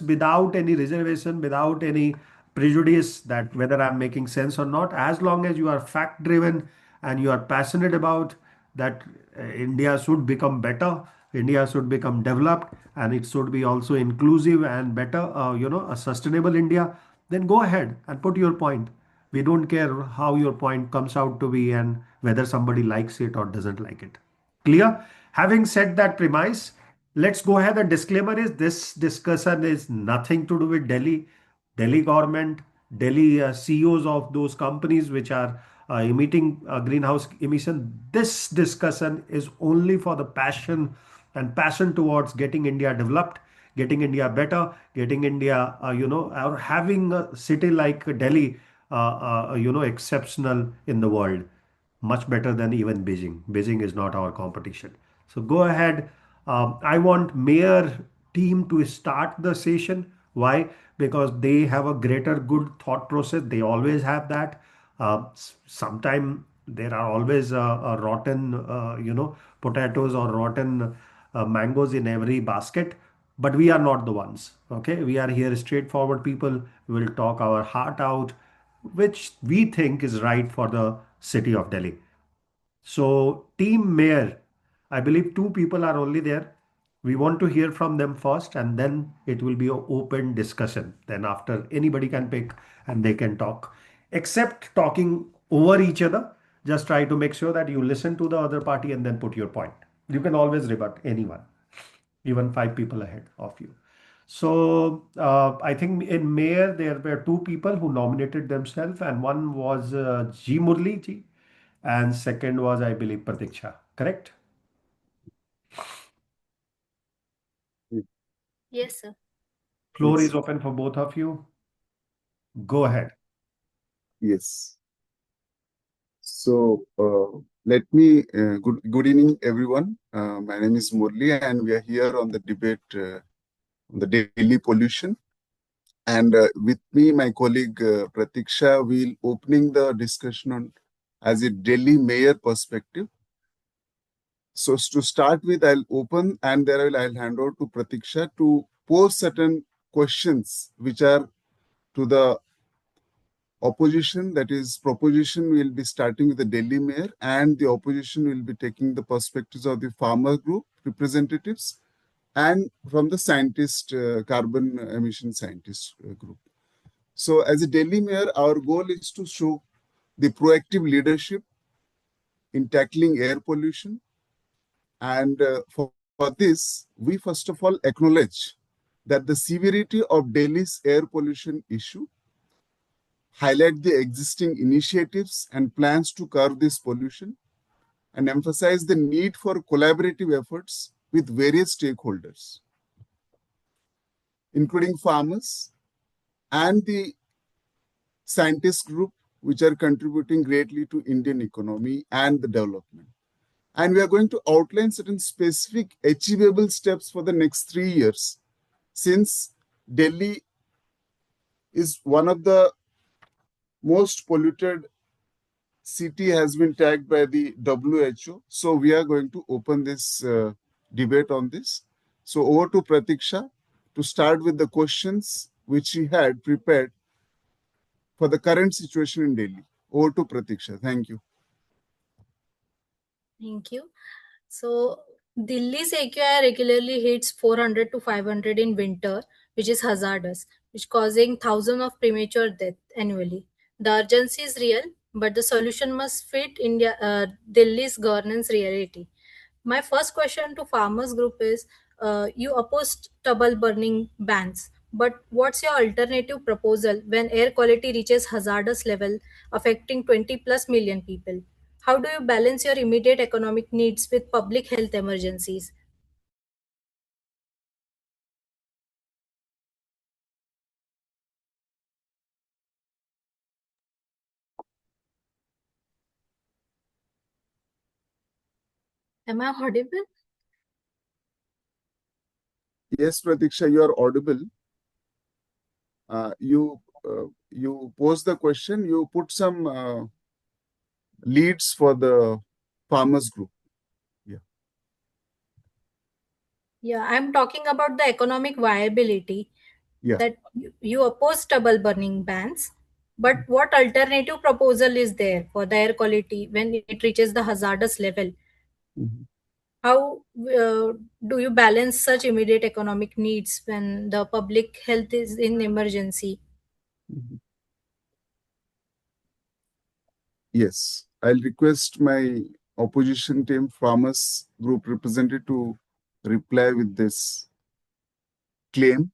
without any reservation, without any prejudice that whether I'm making sense or not. As long as you are fact driven and you are passionate about that, India should become better, India should become developed, and it should be also inclusive and better, a sustainable India, then go ahead and put your point. We don't care how your point comes out to be and whether somebody likes it or doesn't like it. Clear? Having said that premise, let's go ahead. The disclaimer is this discussion is nothing to do with Delhi government, Delhi CEOs of those companies which are emitting greenhouse emission. This discussion is only for the passion towards getting India developed, getting India better, getting India, or having a city like Delhi, exceptional in the world, much better than even Beijing. Beijing is not our competition. So go ahead. I want mayor team to start the session. Why? Because they have a greater good thought process. They always have that. Sometime there are always rotten, potatoes or rotten mangoes in every basket. But we are not the ones. Okay, we are here straightforward people. We will talk our heart out, which we think is right for the city of Delhi. So, team mayor, I believe two people are only there. We want to hear from them first, and then it will be an open discussion. Then, after anybody can pick and they can talk, except talking over each other. Just try to make sure that you listen to the other party and then put your point. You can always rebut anyone, even five people ahead of you. So I think in mayor there were two people who nominated themselves, and one was G Murli ji, and second was, I believe, Pratiksha. Correct? Yes, sir. Floor is open for both of you. Go ahead. Yes. So let me good evening, everyone. My name is Murli, and we are here on the debate on the Delhi pollution. And with me, my colleague Pratiksha will opening the discussion on as a Delhi mayor perspective. So to start with, I'll open and there I'll hand over to Pratiksha to pose certain questions which are to the opposition, that is proposition will be starting with the Delhi mayor, and the opposition will be taking the perspectives of the farmer group representatives and from the scientist, carbon emission scientist group. So as a Delhi mayor, our goal is to show the proactive leadership in tackling air pollution. And for this, we first of all acknowledge that the severity of Delhi's air pollution issue, highlight the existing initiatives and plans to curb this pollution, and emphasize the need for collaborative efforts with various stakeholders, including farmers and the scientist group, which are contributing greatly to Indian economy and the development. And we are going to outline certain specific achievable steps for the next 3 years, since Delhi is one of the most polluted city has been tagged by the WHO. So we are going to open this debate on this. So over to Pratiksha to start with the questions which she had prepared for the current situation in Delhi. Over to Pratiksha. Thank you. Thank you. So Delhi's AQI regularly hits 400 to 500 in winter, which is hazardous, which causing thousands of premature deaths annually. The urgency is real, but the solution must fit Delhi's governance reality. My first question to farmers group is, you opposed stubble burning bans, but what's your alternative proposal when air quality reaches hazardous level affecting 20 plus million people? How do you balance your immediate economic needs with public health emergencies? Am I audible? Yes, Pratiksha, you are audible. You pose the question, you put some leads for the farmers group. Yeah, I'm talking about the economic viability. Yeah. that you oppose stubble burning bans, but what alternative proposal is there for the air quality when it reaches the hazardous level? Mhm. How do you balance such immediate economic needs when the public health is in emergency? Mhm. Yes, I'll request my opposition team farmers group representative to reply with this claim.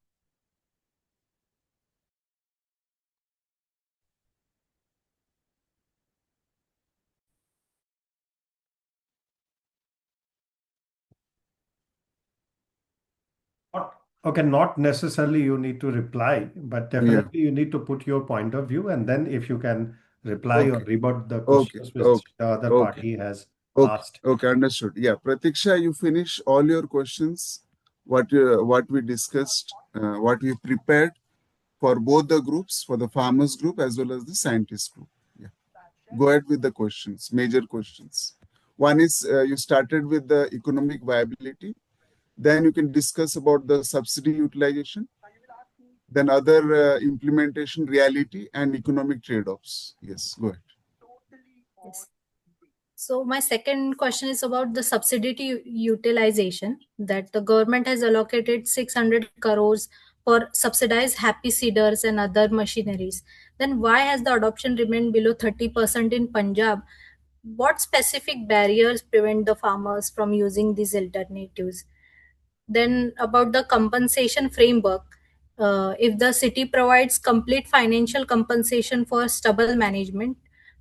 Okay, not necessarily you need to reply, but Yeah. definitely you need to put your point of view, and then if you can reply or Okay. rebut the Okay. questions which Okay. the other Okay. party has Okay. asked. Okay. Understood. Yeah. Pratiksha, you finish all your questions. What we discussed, what we prepared for both the groups, for the farmers group as well as the scientist group. Yeah. Go ahead with the questions, major questions. One is you started with the economic viability. Then you can discuss about the subsidy utilization. Then other implementation reality and economic trade-offs. Yes, go ahead. Yes. So my second question is about the subsidy utilization, that the government has allocated 600 crores for subsidized happy seeders and other machineries. Then why has the adoption remained below 30% in Punjab? What specific barriers prevent the farmers from using these alternatives? Then about the compensation framework, if the city provides complete financial compensation for stubble management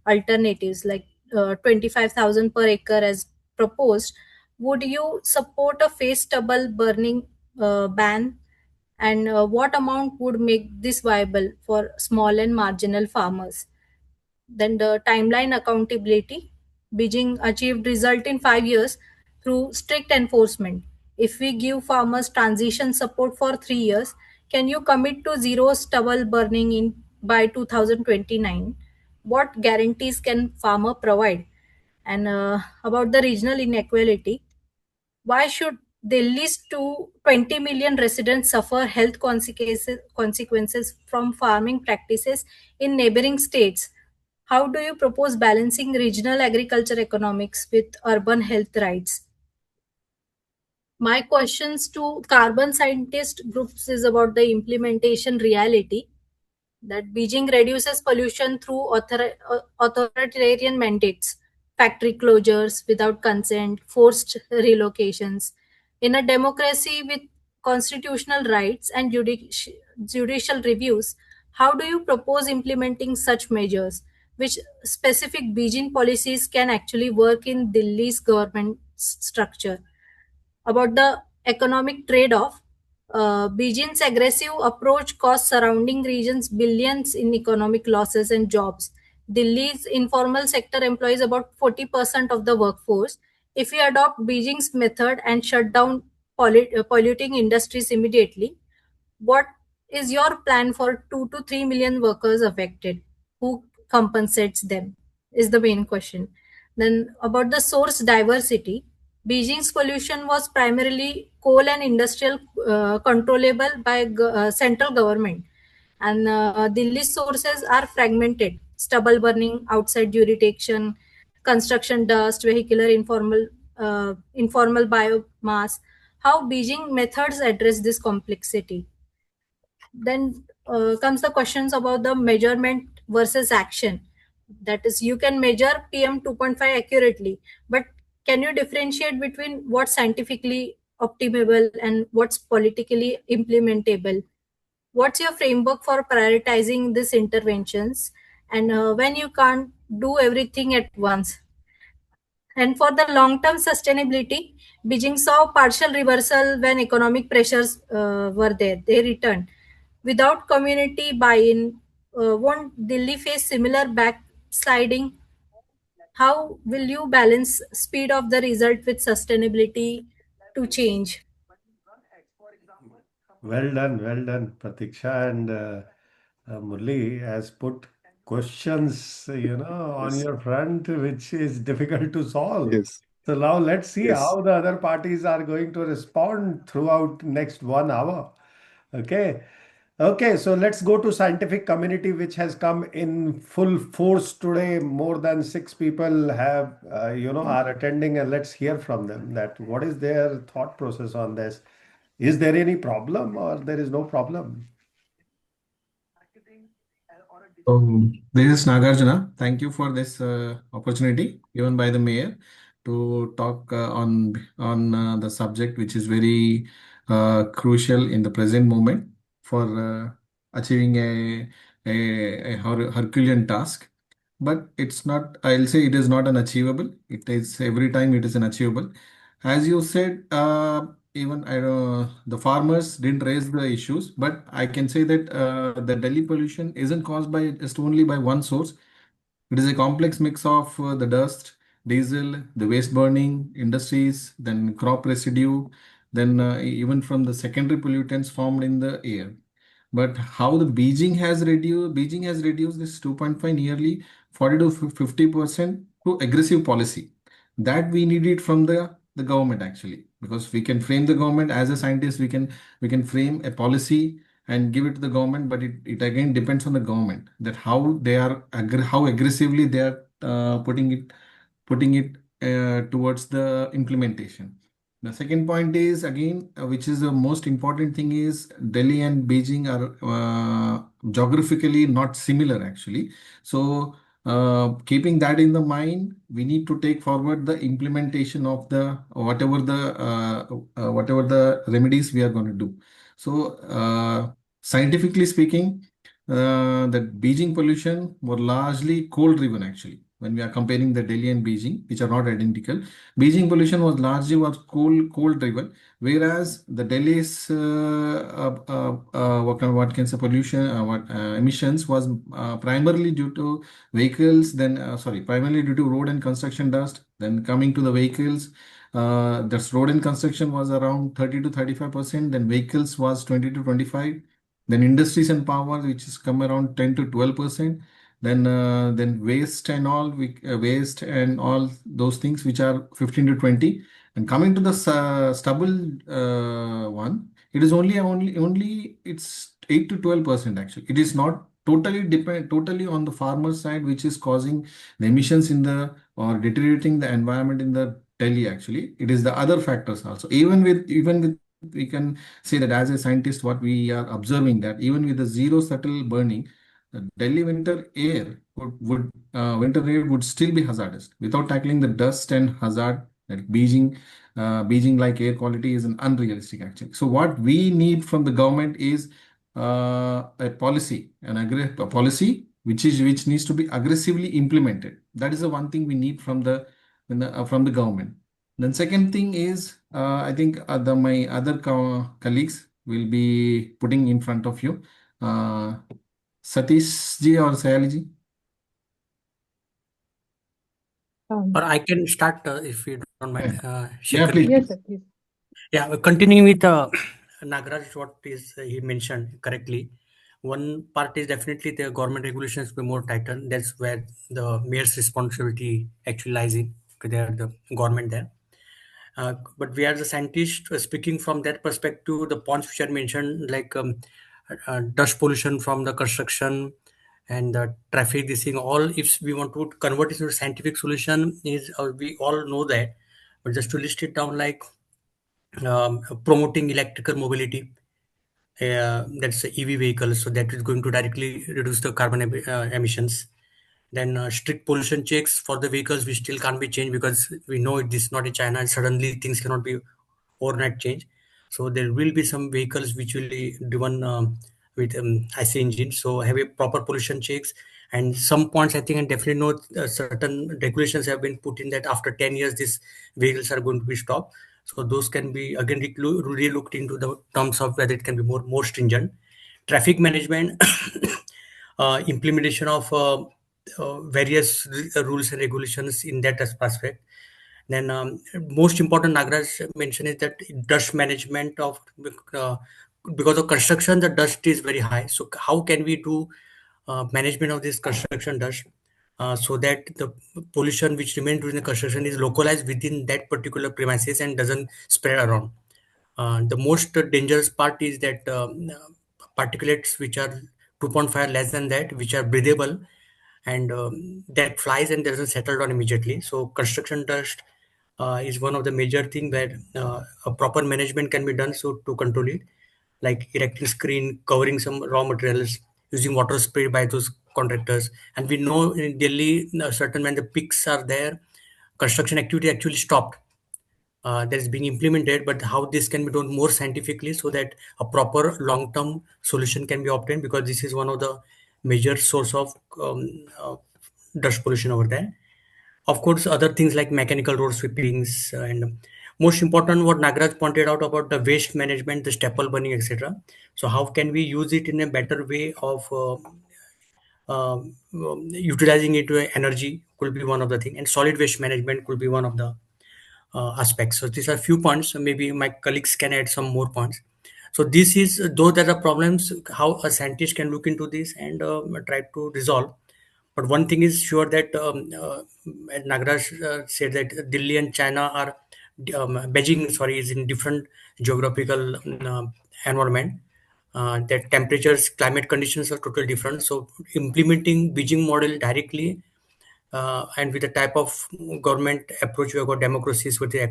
alternatives like 25,000 per acre as proposed, would you support a phase stubble burning ban? And what amount would make this viable for small and marginal farmers? Then the timeline accountability. Beijing achieved result in 5 years through strict enforcement. If we give farmers transition support for 3 years, can you commit to zero stubble burning in by 2029? What guarantees can farmer provide? And about the regional inequality, why should Delhi's 20 million residents suffer health consequences from farming practices in neighboring states? How do you propose balancing regional agriculture economics with urban health rights? My questions to carbon scientist groups is about the implementation reality, that Beijing reduces pollution through authoritarian mandates, factory closures without consent, forced relocations. In a democracy with constitutional rights and judicial reviews, how do you propose implementing such measures? Which specific Beijing policies can actually work in Delhi's government structure? About the economic trade-off, Beijing's aggressive approach costs surrounding regions billions in economic losses and jobs. Delhi's informal sector employs about 40% of the workforce. If we adopt Beijing's method and shut down polluting industries immediately, what is your plan for 2 to 3 million workers affected? Who compensates them? Is the main question. Then, about the source diversity, Beijing's pollution was primarily coal and industrial, controllable by central government, and Delhi's sources are fragmented: stubble burning outside jurisdiction, construction dust, vehicular informal biomass. How Beijing methods address this complexity? Then comes the questions about the measurement versus action. That is, you can measure PM 2.5 accurately, but can you differentiate between what's scientifically optimable and what's politically implementable? What's your framework for prioritizing these interventions? And when you can't do everything at once? And for the long term sustainability, Beijing saw partial reversal when economic pressures were there. They returned. Without community buy in, won't Delhi face similar backsliding? How will you balance speed of the result with sustainability to change? Well done, Pratiksha and Murli has put questions, on Yes. your front, which is difficult to solve. Yes. So now let's see Yes. how the other parties are going to respond throughout next 1 hour. Okay. Okay, so let's go to scientific community, which has come in full force today. More than six people have, are attending, and let's hear from them that what is their thought process on this. Is there any problem or there is no problem? This is Nagarjuna. Thank you for this opportunity given by the mayor to talk on the subject, which is very crucial in the present moment for achieving a Herculean task. But it's not. I'll say it is not unachievable. It is every time it is unachievable. As you said, even the farmers didn't raise the issues, but I can say that the Delhi pollution isn't caused by just only by one source. It is a complex mix of the dust, diesel, the waste burning, industries, then crop residue, then even from the secondary pollutants formed in the air. But how the Beijing has reduced this 2.5 nearly 40 to 50% through aggressive policy. That we need it from the government actually, because we can frame the government as a scientist, we can frame a policy and give it to the government, but it again depends on the government that how they are how aggressively they are putting it towards the implementation. The second point is again, which is the most important thing is Delhi and Beijing are geographically not similar actually. So keeping that in the mind, we need to take forward the implementation of the whatever the remedies we are going to do. So scientifically speaking, the Beijing pollution were largely coal driven actually. When we are comparing the Delhi and Beijing, which are not identical, Beijing pollution was coal driven, whereas the Delhi's what can say pollution what emissions was primarily due to vehicles. Then primarily due to road and construction dust. Then coming to the vehicles, that's road and construction was around 30 to 35%. Then vehicles was 20 to 25. Then industries and power, which is come around 10 to 12%. Then waste and all those things which are 15 to 20. And coming to the stubble one, it is only it's 8 to 12% actually. It is not totally on the farmer side, which is causing the emissions in the or deteriorating the environment in the Delhi actually. It is the other factors also. Even with we can say that as a scientist, what we are observing that even with the zero subtle burning, the Delhi winter air would still be hazardous without tackling the dust and hazard. Like Beijing like air quality is an unrealistic actually. So what we need from the government is a policy, a policy which needs to be aggressively implemented. That is the one thing we need from the government. Then second thing is, I think my other colleagues will be putting in front of you. Satish ji or Sayali ji? Or I can start if you don't mind, Yeah, Shekhar please. ji. Yes, sir, please. Yeah, continuing with Nagaraj, what is he mentioned correctly. One part is definitely the government regulations be more tighter. That's where the mayor's responsibility actually lies in. Okay, they are the government there. But we are the scientists speaking from that perspective. The points which are mentioned, like dust pollution from the construction and the traffic, this thing, all if we want to convert it into a scientific solution, is we all know that. But just to list it down, like promoting electrical mobility, that's the EV vehicles, so that is going to directly reduce the carbon emissions. Then strict pollution checks for the vehicles, which still can't be changed because we know it is not in China and suddenly things cannot be overnight change. So there will be some vehicles which will be driven with IC engines, so have a proper pollution checks. And some points I think, and definitely know certain regulations have been put in that after 10 years these vehicles are going to be stopped. So those can be again re-looked into the terms of whether it can be more stringent. Traffic management, implementation of various rules and regulations in that aspect. Then most important, Nagraj mentioned, is that dust management of because of construction, the dust is very high. So how can we do management of this construction dust so that the pollution which remains during the construction is localized within that particular premises and doesn't spread around. The most dangerous part is that particulates which are 2.5 less than that, which are breathable, and that flies and doesn't settle down immediately. So construction dust is one of the major thing where a proper management can be done so to control it, like erecting screen, covering some raw materials, using water spray by those contractors. And we know in Delhi, certain when the peaks are there, construction activity actually stopped. That is being implemented, but how this can be done more scientifically so that a proper long-term solution can be obtained, because this is one of the major source of dust pollution over there. Of course, other things like mechanical road sweepings, and most important, what Nagraj pointed out about the waste management, the staple burning, etc. So how can we use it in a better way of utilizing it to energy could be one of the thing, and solid waste management could be one of the aspects. So these are few points. So maybe my colleagues can add some more points. So this is though there are problems, how a scientist can look into this and try to resolve. But one thing is sure that as Nagraj said that Delhi and China are Beijing, sorry, is in different geographical environment. That temperatures, climate conditions are totally different. So implementing Beijing model directly and with the type of government approach we have got democracies with the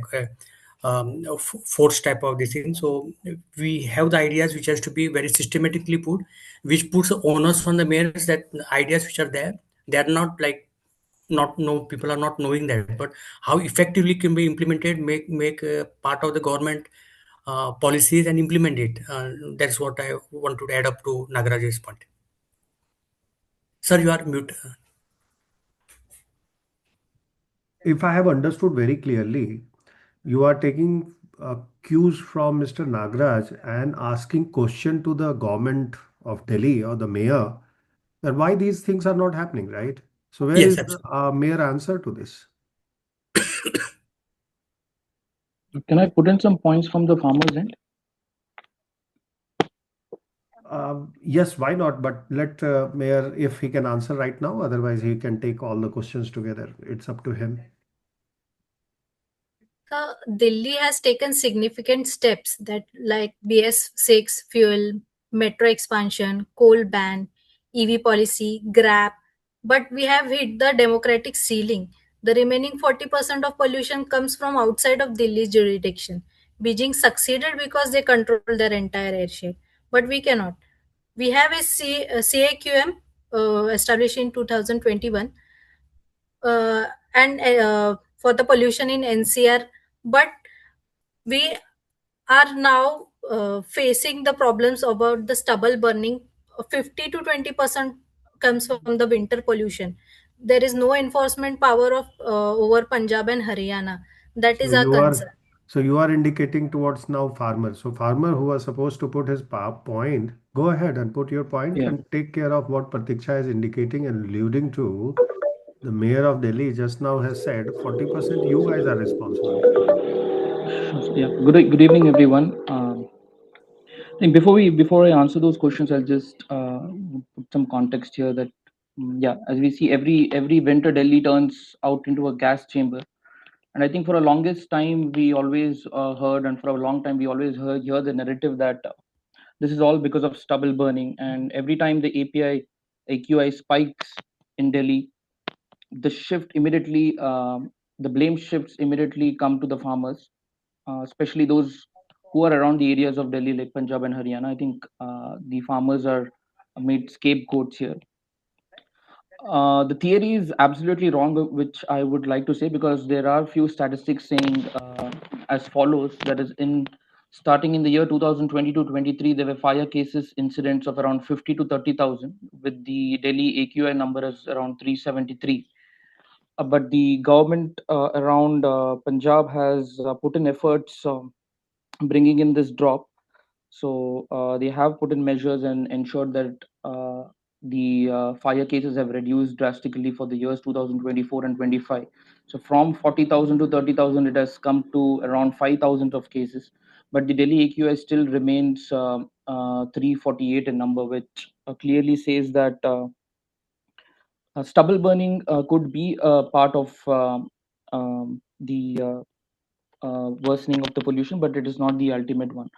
force type of this thing. So we have the ideas which has to be very systematically put, which puts the onus on the mayors that the ideas which are there, they are not like not know people are not knowing that, but how effectively can be implemented, make part of the government policies and implement it. That's what I want to add up to Nagaraj's point. Sir, you are mute. If I have understood very clearly, you are taking cues from Mr. Nagraj and asking question to the government of Delhi or the mayor that why these things are not happening, right? So where Yes, is the absolutely. mayor answer to this? Can I put in some points from the farmers' end? Yes, why not? But let mayor, if he can answer right now, otherwise he can take all the questions together. It's up to him. Delhi has taken significant steps that like BS6 fuel, metro expansion, coal ban, EV policy, GRAP, but we have hit the democratic ceiling. The remaining 40% of pollution comes from outside of Delhi's jurisdiction. Beijing succeeded because they control their entire airspace, but we cannot. We have a CAQM established in 2021 and for the pollution in NCR, but we are now facing the problems about the stubble burning. 50 to 20% comes from the winter pollution. There is no enforcement power of over Punjab and Haryana. That So is our you concern. are so you are indicating towards now farmer. So farmer who was supposed to put his point, go ahead and put your point Yeah. and take care of what Pratiksha is indicating and alluding to. The mayor of Delhi just now has said 40% you guys are responsible. Yeah. Good evening, everyone. I think before I answer those questions, I'll just put some context here that yeah, as we see, every winter Delhi turns out into a gas chamber, and I think for a longest time we always heard, and for a long time we always hear the narrative that this is all because of stubble burning, and every time the AQI spikes in Delhi, the blame shifts immediately come to the farmers, especially those who are around the areas of Delhi like Punjab and Haryana. I think the farmers are made scapegoats here. The theory is absolutely wrong, which I would like to say, because there are few statistics saying as follows: that is, in starting in the year 2020 to 23, there were fire cases incidents of around 50 to 30,000, with the Delhi AQI number as around 373. But the government around Punjab has put in efforts bringing in this drop. So they have put in measures and ensured that the fire cases have reduced drastically for the years 2024 and 25. So from 40,000 to 30,000, it has come to around 5,000 of cases. But the Delhi AQI still remains 348 in number, which clearly says that stubble burning could be a part of the worsening of the pollution, but it is not the ultimate one.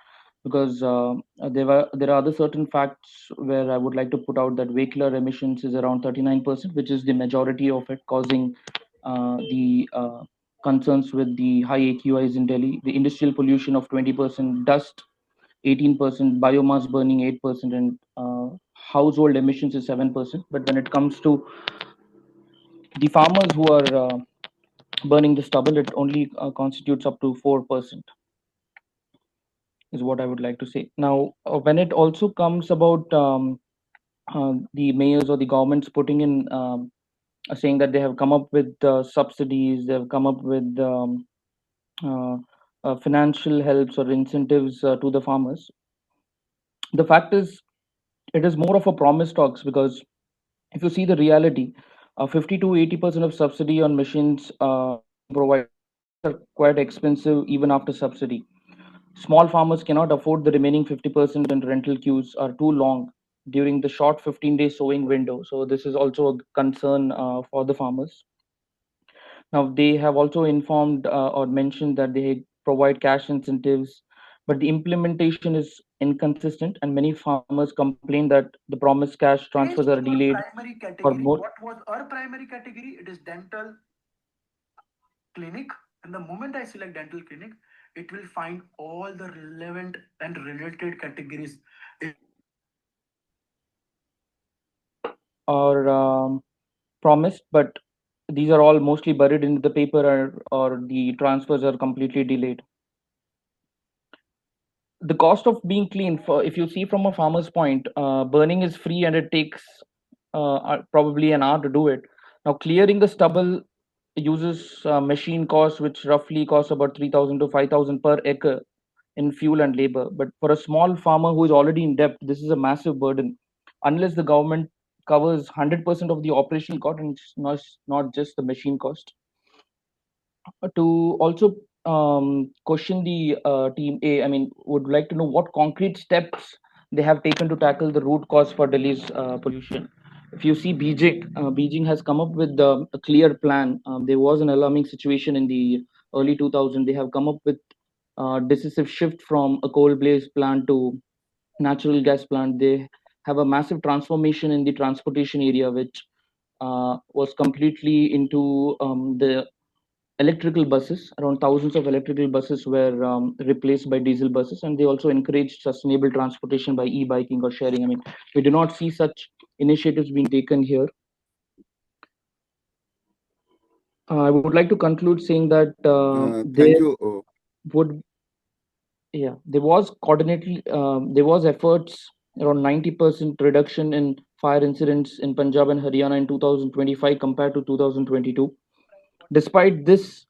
because there are other certain facts where I would like to put out that vehicular emissions is around 39%, which is the majority of it, causing the concerns with the high AQIs in Delhi. The industrial pollution of 20%, dust 18%, biomass burning 8%, and household emissions is 7%. But when it comes to the farmers who are burning the stubble, it only constitutes up to 4%, is what I would like to say. Now, when it also comes about the mayors or the governments putting in, saying that they have come up with subsidies, they have come up with uh, financial helps or incentives to the farmers. The fact is, it is more of a promise talks, because if you see the reality, 50 to 80% of subsidy on machines being provided are quite expensive even after subsidy. Small farmers cannot afford the remaining 50%, and rental queues are too long during the short 15-day sowing window. So this is also a concern for the farmers. Now, they have also informed or mentioned that they provide cash incentives, but the implementation is inconsistent, and many farmers complain that the promised cash transfers are delayed Primary for category. more. What was our primary category? It is dental clinic. And the moment I select dental clinic, it will find all the relevant and related categories. Or promised, but these are all mostly buried into the paper, or the transfers are completely delayed. The cost of being clean, for if you see from a farmer's point, burning is free and it takes probably an hour to do it. Now, clearing the stubble uses machine costs, which roughly costs about 3,000 to 5,000 per acre in fuel and labor. But for a small farmer who is already in debt, this is a massive burden. Unless the government covers 100% of the operational cost, and it's not just the machine cost. To also question the team A, I mean, would like to know what concrete steps they have taken to tackle the root cause for Delhi's pollution. If you see Beijing has come up with a clear plan. There was an alarming situation in the early 2000s. They have come up with decisive shift from a coal-based plant to natural gas plant. They have a massive transformation in the transportation area, which was completely into the electrical buses. Around thousands of electrical buses were replaced by diesel buses, and they also encouraged sustainable transportation by e-biking or sharing. I mean, we do not see such initiatives being taken here. I would like to conclude saying that Thank you. would there was coordinated there was efforts around 90% reduction in fire incidents in Punjab and Haryana in 2025 compared to 2022. Despite this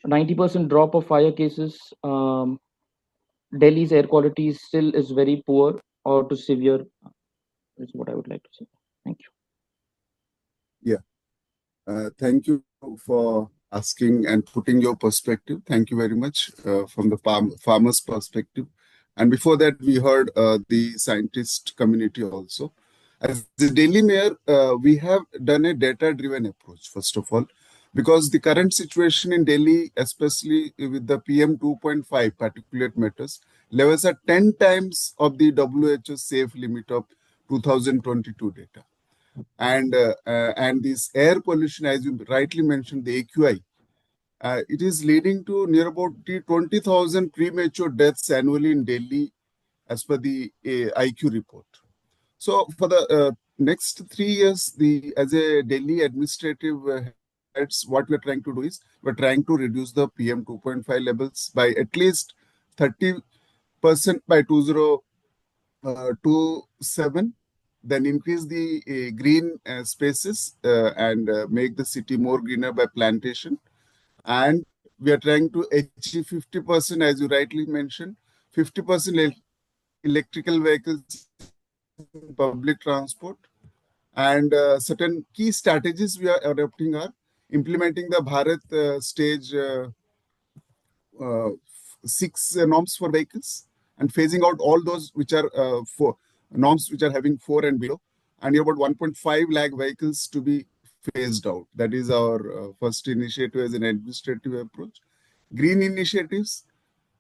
90% drop of fire cases, Delhi's air quality still is very poor or to severe, is what I would like to say. Thank you. Yeah. Thank you for asking and putting your perspective. Thank you very much from the farmer's perspective. And before that, we heard the scientist community also. As the Delhi mayor, we have done a data-driven approach, first of all, because the current situation in Delhi, especially with the PM 2.5 particulate matters, levels are 10 times of the WHO safe limit of 2022 data. And this air pollution, as you rightly mentioned, the AQI, it is leading to near about 20,000 premature deaths annually in Delhi, as per the IQ report. So for the next 3 years, as a Delhi administrative heads, what we're trying to do is we're trying to reduce the PM 2.5 levels by at least 30% by 2027, then increase the green spaces and make the city more greener by plantation. And we are trying to achieve 50%, as you rightly mentioned, 50% electrical vehicles in public transport. And certain key strategies we are adopting are implementing the Bharat stage 6 norms for vehicles, and phasing out all those which are for norms which are having 4 and below, and about 1.5 lakh vehicles to be phased out. That is our first initiative as an administrative approach. Green initiatives,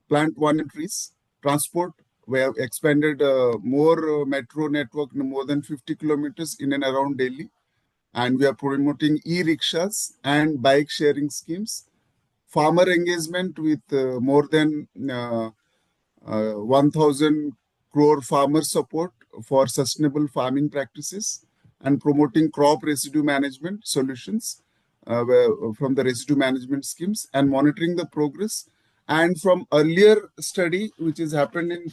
plant 1 trees, transport We have expanded more metro network, more than 50 kilometers in and around Delhi. And we are promoting e-rickshaws and bike sharing schemes. Farmer engagement with more than 1,000 crore farmer support for sustainable farming practices and promoting crop residue management solutions from the residue management schemes and monitoring the progress. And from earlier study, which has happened in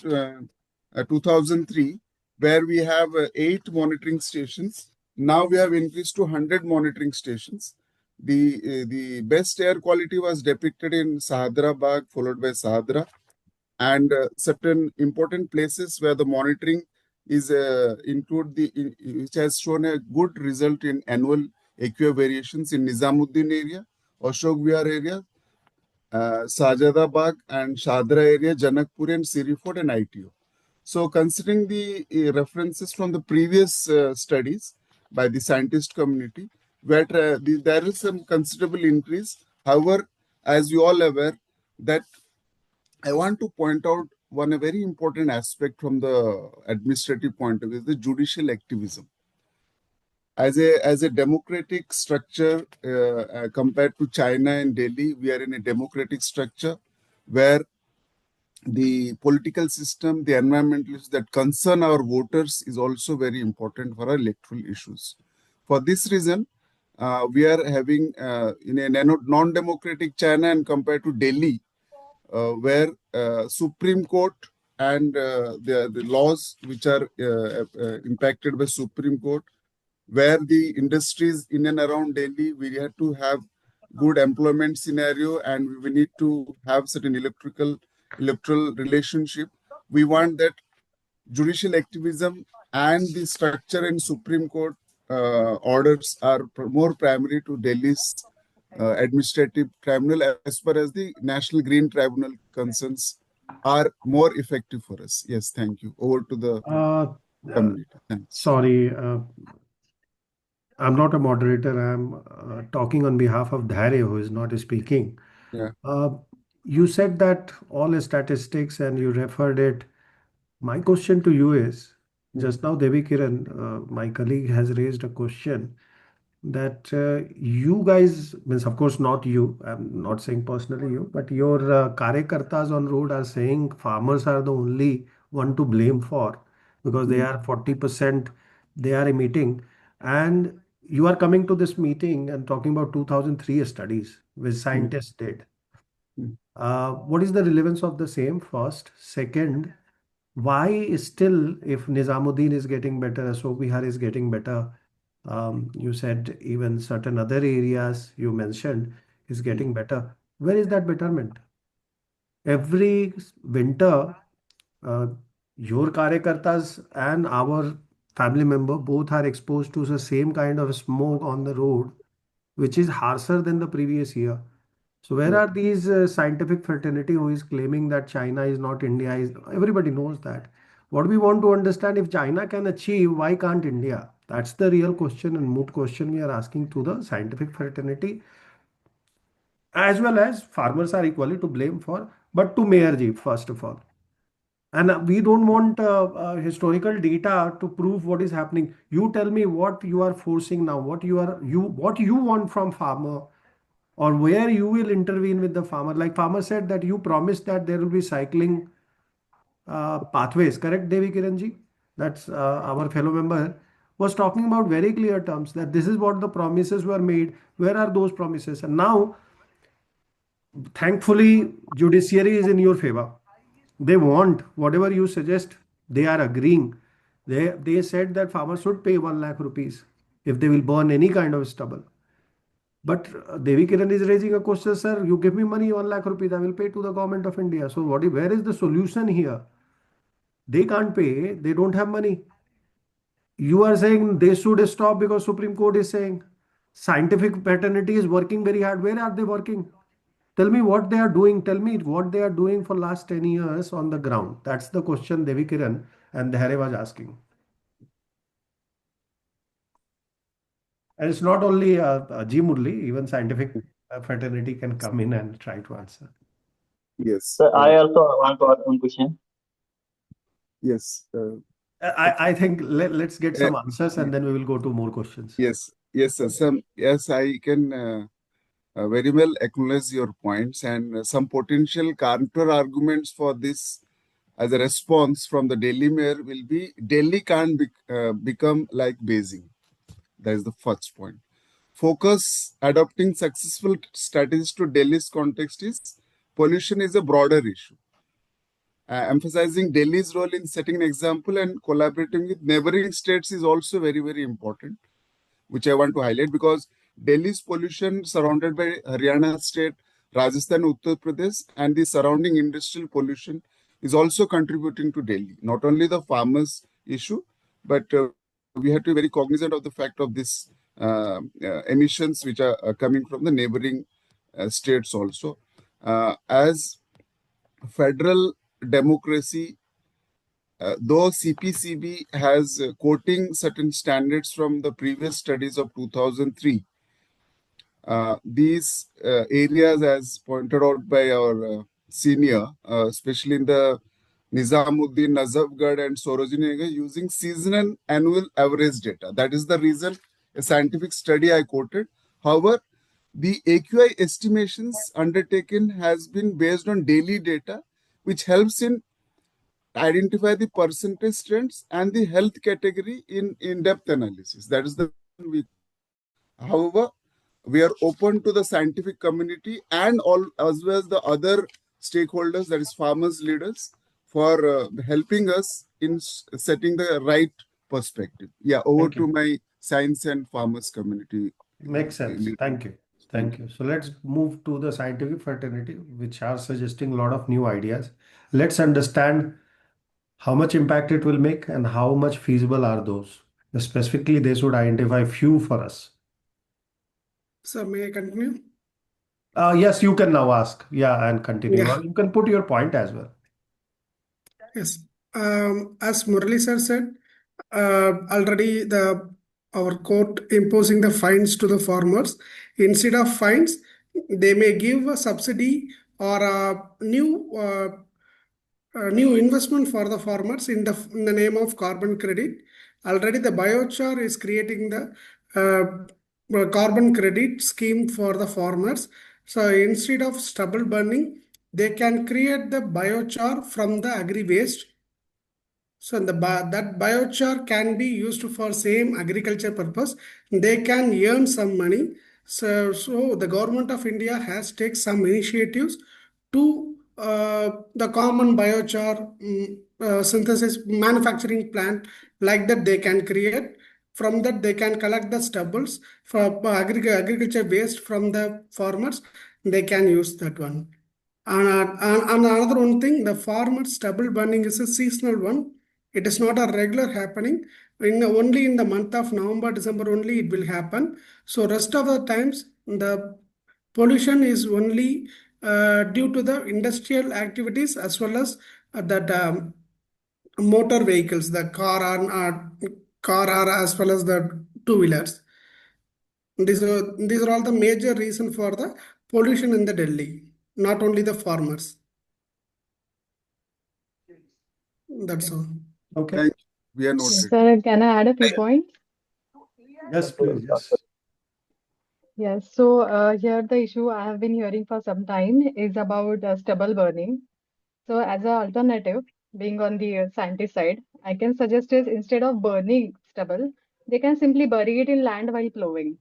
2003, where we have 8 monitoring stations, now we have increased to 100 monitoring stations. The best air quality was depicted in Sahadrabad, followed by Sahadra, and certain important places where the monitoring is which has shown a good result in annual AQI variations in Nizamuddin area, Ashok Vihar area, Sajadabad and Shadra area, Janakpur and Sirifort and ITO. So considering the references from the previous studies by the scientist community, where there is some considerable increase. However, as you all aware, that I want to point out one very important aspect from the administrative point of view, the judicial activism. As a democratic structure compared to China and Delhi, we are in a democratic structure where the political system, the environmentalists that concern our voters is also very important for our electoral issues. For this reason, we are having in a non-democratic China and compared to Delhi, where Supreme Court and the laws which are impacted by Supreme Court, where the industries in and around Delhi, we have to have good employment scenario and we need to have certain electoral relationship. We want that judicial activism and the structure in Supreme Court orders are more primary to Delhi's administrative tribunal as far as the National Green Tribunal concerns are more effective for us. Yes, thank you. Over to the community. Thanks. Sorry, I'm not a moderator. I'm talking on behalf of Dhare, who is not speaking. Yeah. You said that all statistics and you referred it. My question to you is, just now Devi Kiran, my colleague, has raised a question that you guys, means of course not you, I'm not saying personally you, but your karyakartas on road are saying farmers are the only one to blame for because they are 40%, they are emitting. And you are coming to this meeting and talking about 2003 studies which scientists did. What is the relevance of the same first? Second, why still, if Nizamuddin is getting better, Ashok Vihar is getting better, you said even certain other areas you mentioned is getting better. Where is that betterment? Every winter, uh, your karyakartas and our family member both are exposed to the same kind of smoke on the road, which is harsher than the previous year. So where are these scientific fraternity who is claiming that China is not India? Everybody knows that. What we want to understand, if China can achieve, why can't India? That's the real question and moot question we are asking to the scientific fraternity, as well as farmers are equally to blame for, but to Mayor Ji first of all. And we don't want historical data to prove what is happening. You tell me what you are forcing now, what you want from farmer, or where you will intervene with the farmer. Like farmer said that you promised that there will be cycling pathways, correct, Devi Kiranji? That's our fellow member was talking about very clear terms that this is what the promises were made. Where are those promises? And now, thankfully, judiciary is in your favor. They want whatever you suggest. They are agreeing. They said that farmers should pay 1 lakh rupees if they will burn any kind of stubble. But Devi Kiran is raising a question, sir. You give me money, 1 lakh rupees, I will pay to the government of India. So where is the solution here? They can't pay, they don't have money. You are saying they should stop because Supreme Court is saying scientific fraternity is working very hard. Where are they working? Tell me what they are doing. Tell me what they are doing for last 10 years on the ground. That's the question Devi Kiran and Dhare was asking. And it's not only G. Murli, even scientific fraternity can come in and try to answer. Yes. So I also want to ask one question. Yes. I think let's get some answers and then we will go to more questions. Yes. Yes, sir. Yes, I can very well acknowledge your points and some potential counter arguments for this as a response from the Delhi mayor will be Delhi can't become like Beijing. That is the first point. Focus adopting successful strategies to Delhi's context is pollution is a broader issue. Emphasizing Delhi's role in setting an example and collaborating with neighboring states is also very, very important, which I want to highlight because Delhi's pollution surrounded by Haryana state, Rajasthan, Uttar Pradesh, and the surrounding industrial pollution is also contributing to Delhi. Not only the farmers' issue, but we have to be very cognizant of the fact of this emissions which are coming from the neighboring states also. As federal democracy, though CPCB has quoting certain standards from the previous studies of 2003, these areas, as pointed out by our senior, especially in the Nizamuddin, Nazafgarh, and Sorojini area, using seasonal annual average data. That is the reason a scientific study I quoted. However, the AQI estimations undertaken has been based on daily data, which helps in identify the percentage trends and the health category in in-depth analysis. That is the reason we. However, we are open to the scientific community and all as well as the other stakeholders, that is farmers leaders, for helping us in setting the right perspective. Yeah, over Thank to you. my science and farmers community. Makes sense. Thank you. Thank you. So let's move to the scientific fraternity, which are suggesting a lot of new ideas. Let's understand how much impact it will make and how much feasible are those. Specifically, they should identify few for us. So may I continue? Yes, you can now ask. Yeah, and continue. Yeah. Or you can put your point as well. Yes. As Murali sir said, already our court imposing the fines to the farmers. Instead of fines, they may give a subsidy or a new investment for the farmers in the name of carbon credit. Already the biochar is creating the carbon credit scheme for the farmers. So instead of stubble burning, they can create the biochar from the agri waste. So that biochar can be used for same agriculture purpose. They can earn some money. So the government of India has taken some initiatives to the common biochar synthesis manufacturing plant like that they can create. From that they can collect the stubbles for agriculture waste from the farmers. They can use that one. And another one thing, the farmer stubble burning is a seasonal one. It is not a regular happening. Only in the month of November, December only it will happen. So rest of the times the pollution is only due to the industrial activities as well as that motor vehicles, the car are as well as the two wheelers. These are all the major reason for the pollution in the Delhi, not only the farmers. That's all. Okay. Thank you. We are noted. Sir, can I add a few points? Yes, please. Yes. Yes. So here the issue I have been hearing for some time is about stubble burning. So as an alternative, being on the scientist side, I can suggest is instead of burning stubble, they can simply bury it in land while plowing.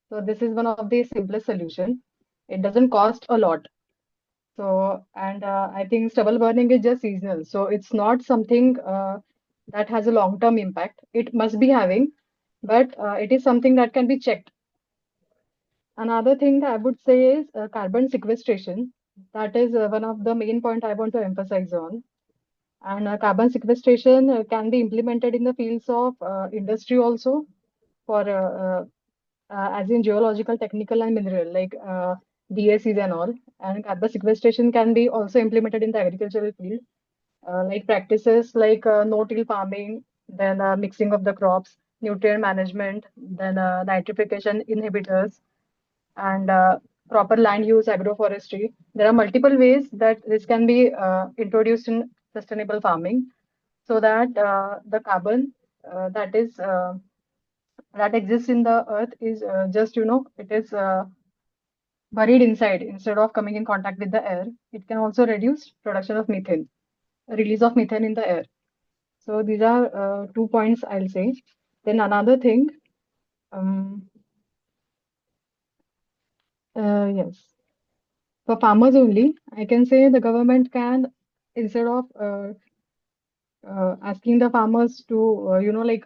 So this is one of the simplest solution. It doesn't cost a lot. So, and I think stubble burning is just seasonal. So it's not something that has a long-term impact. It must be having, but it is something that can be checked. Another thing I would say is carbon sequestration. That is one of the main point I want to emphasize on. And carbon sequestration can be implemented in the fields of industry also for as in geological, technical, and mineral, like DSCs and all. And carbon sequestration can be also implemented in the agricultural field, like practices like no-till farming, then mixing of the crops, nutrient management, then nitrification inhibitors, and proper land use agroforestry. There are multiple ways that this can be introduced in sustainable farming. so that the carbon that is that exists in the earth is just it is buried inside instead of coming in contact with the air. It can also reduce production of methane, release of methane in the air. So these are 2 points I'll say. Then another thing, um, yes, for farmers only, I can say the government can, instead of asking the farmers to, like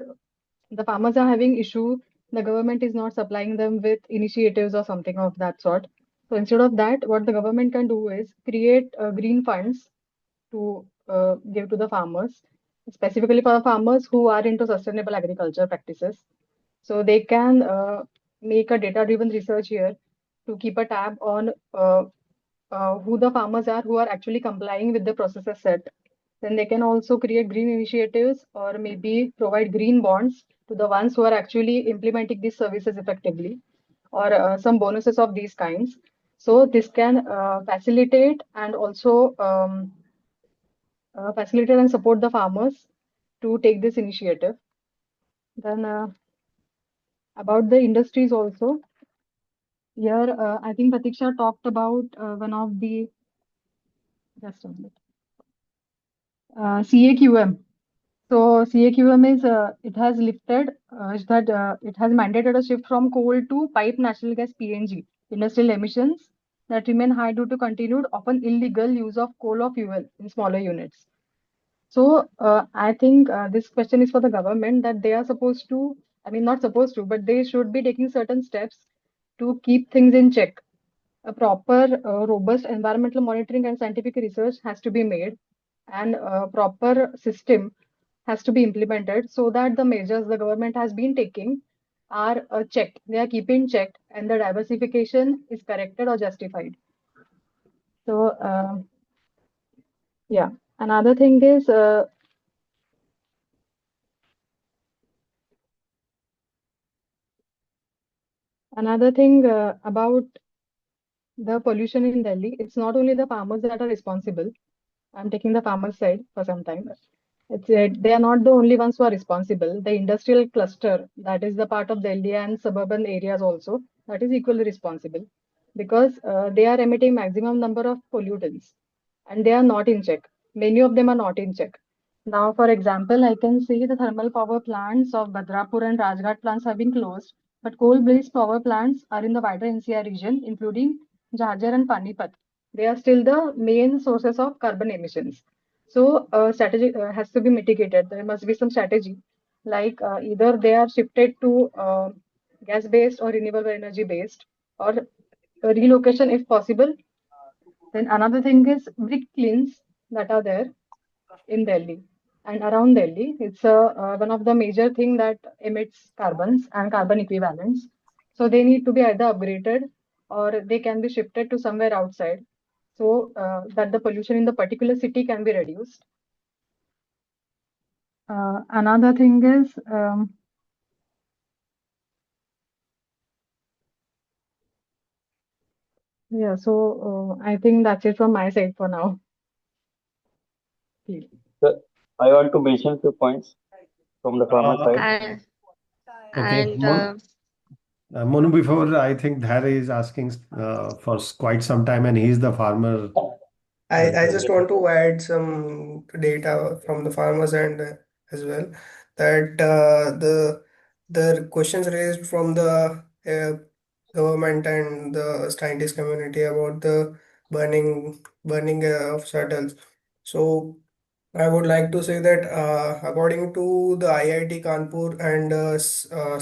the farmers are having issue, the government is not supplying them with initiatives or something of that sort. So instead of that, what the government can do is create green funds to give to the farmers, specifically for the farmers who are into sustainable agriculture practices. So they can make a data-driven research here to keep a tab on who the farmers are who are actually complying with the processes set. Then they can also create green initiatives or maybe provide green bonds to the ones who are actually implementing these services effectively, or some bonuses of these kinds. So this can facilitate and also facilitate and support the farmers to take this initiative. Then about the industries also, here I think Pratiksha talked about one of the, just a minute, CAQM. So CAQM is it has lifted that it has mandated a shift from coal to pipe natural gas (PNG) industrial emissions that remain high due to continued, often illegal use of coal or fuel in smaller units. So I think this question is for the government, that they are supposed to, I mean, not supposed to, but they should be taking certain steps to keep things in check. A proper, robust environmental monitoring and scientific research has to be made, and a proper system has to be implemented so that the measures the government has been taking are checked. They are keeping checked, and the diversification is corrected or justified. So, yeah. Another thing is about the pollution in Delhi. It's not only the farmers that are responsible. I'm taking the farmers' side for some time. They are not the only ones who are responsible. The industrial cluster, that is the part of Delhi and suburban areas also, that is equally responsible, because they are emitting maximum number of pollutants and they are not in check. Many of them are not in check. Now, for example, I can see the thermal power plants of Badrapur and Rajghat plants have been closed, but coal-based power plants are in the wider NCR region, including Jharjar and Panipat. They are still the main sources of carbon emissions. So, strategy has to be mitigated. There must be some strategy, like either they are shifted to gas-based or renewable energy-based, or relocation if possible. Then another thing is brick kilns that are there in Delhi and around Delhi. It's one of the major thing that emits carbons and carbon equivalents. So they need to be either upgraded or they can be shifted to somewhere outside, so that the pollution in the particular city can be reduced. Another thing is yeah. So I think that's it from my side for now. Please. Sir, I want to mention few points from the farmer Uh, side. okay. And Monu, before I think Dhar is asking for quite some time, and he's the farmer. I just want to add some data from the farmers and as well, that the questions raised from the government and the scientist community about the burning of shuttles. So I would like to say that according to the IIT Kanpur and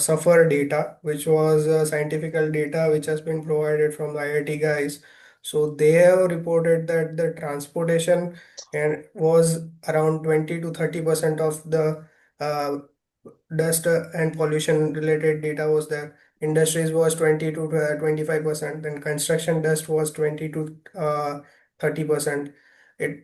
SUFFER data, which was scientific data which has been provided from the IIT guys, so they have reported that the transportation and was around 20 to 30% of the uh, dust and pollution related data was there. Industries was 20 to 25%, and construction dust was 20 to 30%.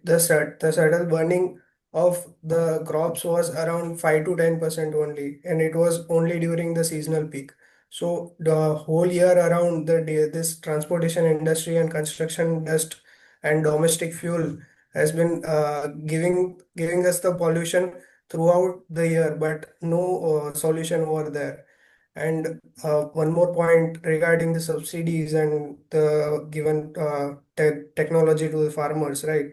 The subtle burning of the crops was around 5 to 10% only, and it was only during the seasonal peak. So the whole year around, this transportation industry and construction dust and domestic fuel has been giving us the pollution throughout the year, but no solution over there. And one more point regarding the subsidies and the given technology to the farmers, right?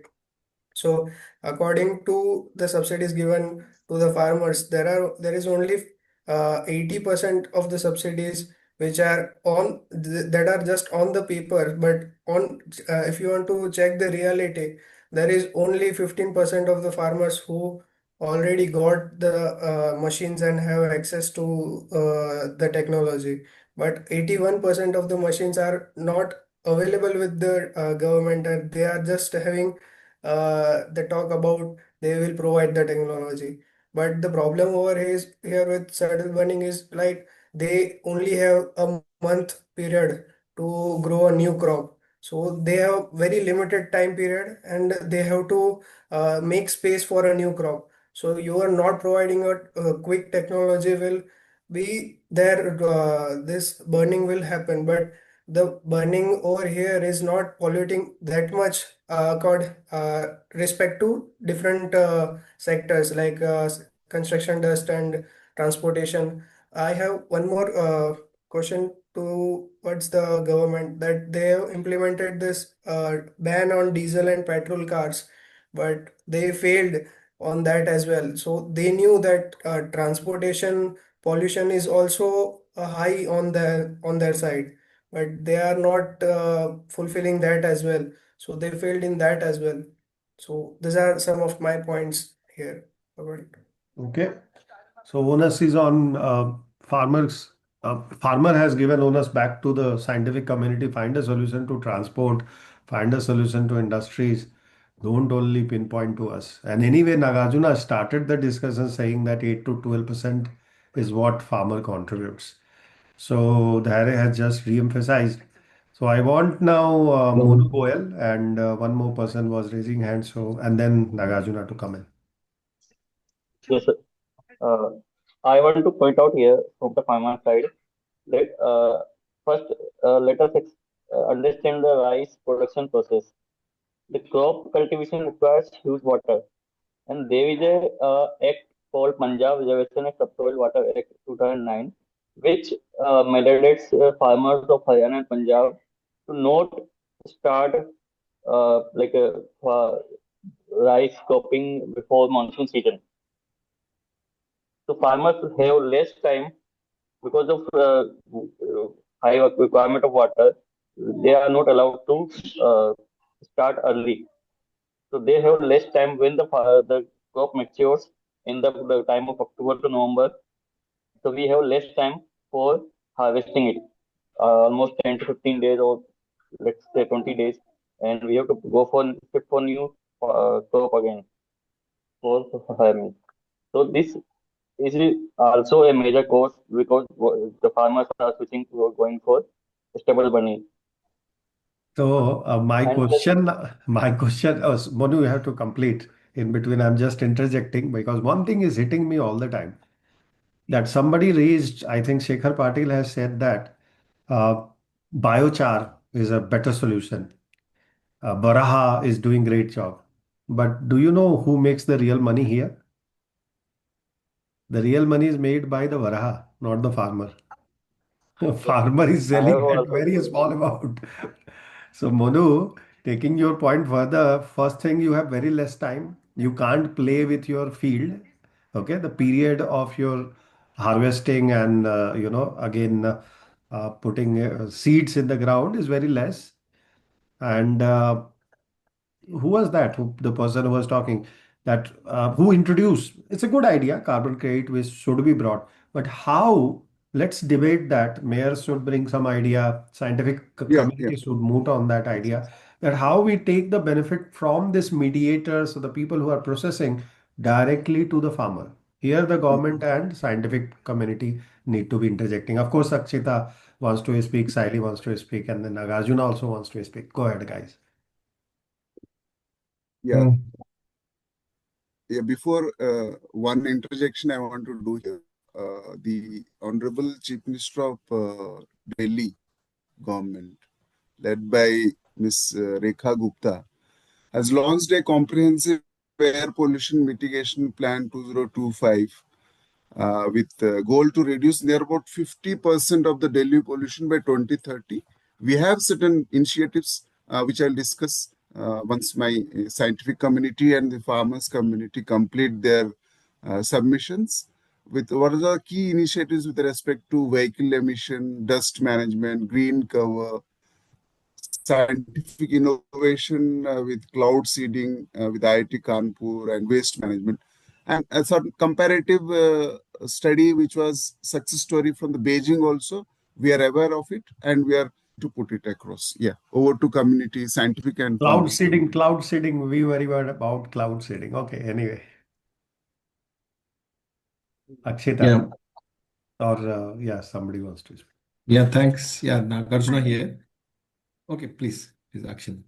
So according to the subsidies given to the farmers, there is only 80% of the subsidies which are that are just on the paper, but on if you want to check the reality, there is only 15% of the farmers who already got the machines and have access to the technology. But 81% of the machines are not available with the government, and they are just having they talk about they will provide the technology. But the problem over here with saddle burning is like they only have a month period to grow a new crop. So they have very limited time period and they have to make space for a new crop. So you are not providing a quick technology will be there. This burning will happen, but the burning over here is not polluting that much respect to different sectors like construction dust and transportation. I have one more question towards the government that they have implemented this ban on diesel and petrol cars, but they failed on that as well. So they knew that transportation pollution is also high on their side, but they are not fulfilling that as well. So they failed in that as well. So these are some of my points here about it. Okay. So onus is on farmers. Farmer has given onus back to the scientific community. Find a solution to transport. Find a solution to industries. Don't only pinpoint to us. And anyway, Nagarjuna started the discussion saying that 8 to 12% is what farmer contributes. So Dhare has just re-emphasized. So I want now Monu Goyal and one more person was raising hands. So and then Nagarjuna to come in. Yes, sir. Uh, I want to point out here from the farmer side that first let us understand the rice production process. The crop cultivation requires huge water, and there is a act called Punjab Reservation and Subsoil Water Act 2009, which mandates farmers of Haryana and Punjab to not start like a rice cropping before monsoon season. So farmers have less time because of high requirement of water. They are not allowed to uh, start early. So they have less time when the crop matures in the time of October to November. So we have less time for harvesting it, almost 10 to 15 days or let's say 20 days, and we have to go for shift for new crop again for farming. So this is also a major cause because the farmers are switching to going for stable burning. So And my question, oh, Monu, you have to complete in between. I'm just interjecting because one thing is hitting me all the time that somebody raised, I think Shekhar Patil has said that uh, biochar is a better solution. Baraha is doing great job. But do you know who makes the real money here? The real money is made by the Varaha, not the farmer. yes, Farmer is I have selling at also very seen this. small amount. So, Monu, taking your point further, first thing you have very less time. You can't play with your field. Okay, the period of your harvesting and again putting seeds in the ground is very less. And who was that? The person who was talking that who introduced? It's a good idea. Carbon credit which should be brought, but how? Let's debate that. Mayors should bring some idea. Scientific Yeah, yeah. community should moot on that idea. That how we take the benefit from this mediators, so the people who are processing directly to the farmer. Here, the government and scientific community need to be interjecting. Of course, Akshita wants to speak, Saili wants to speak, and then Nagarjuna also wants to speak. Go ahead, guys. Yeah. Yeah, before one interjection I want to do here. The Honorable Chief Minister of Delhi government, led by Ms. Rekha Gupta, has launched a comprehensive air pollution mitigation plan 2025 with the goal to reduce near about 50% of the Delhi pollution by 2030. We have certain initiatives which I'll discuss once my scientific community and the farmers community complete their submissions. With what are the key initiatives with respect to vehicle emission, dust management, green cover, scientific innovation with cloud seeding with IIT Kanpur and waste management, and a certain comparative study which was success story from the Beijing also. We are aware of it and we are to put it across. Yeah, over to community, scientific and Cloud farmers seeding, community. cloud seeding. We worry about cloud seeding. Okay, anyway. Yeah. Akshita, or yeah, somebody wants to speak. Yeah, thanks. Yeah, Nagarjuna Hi. here. Okay, please, Akshin.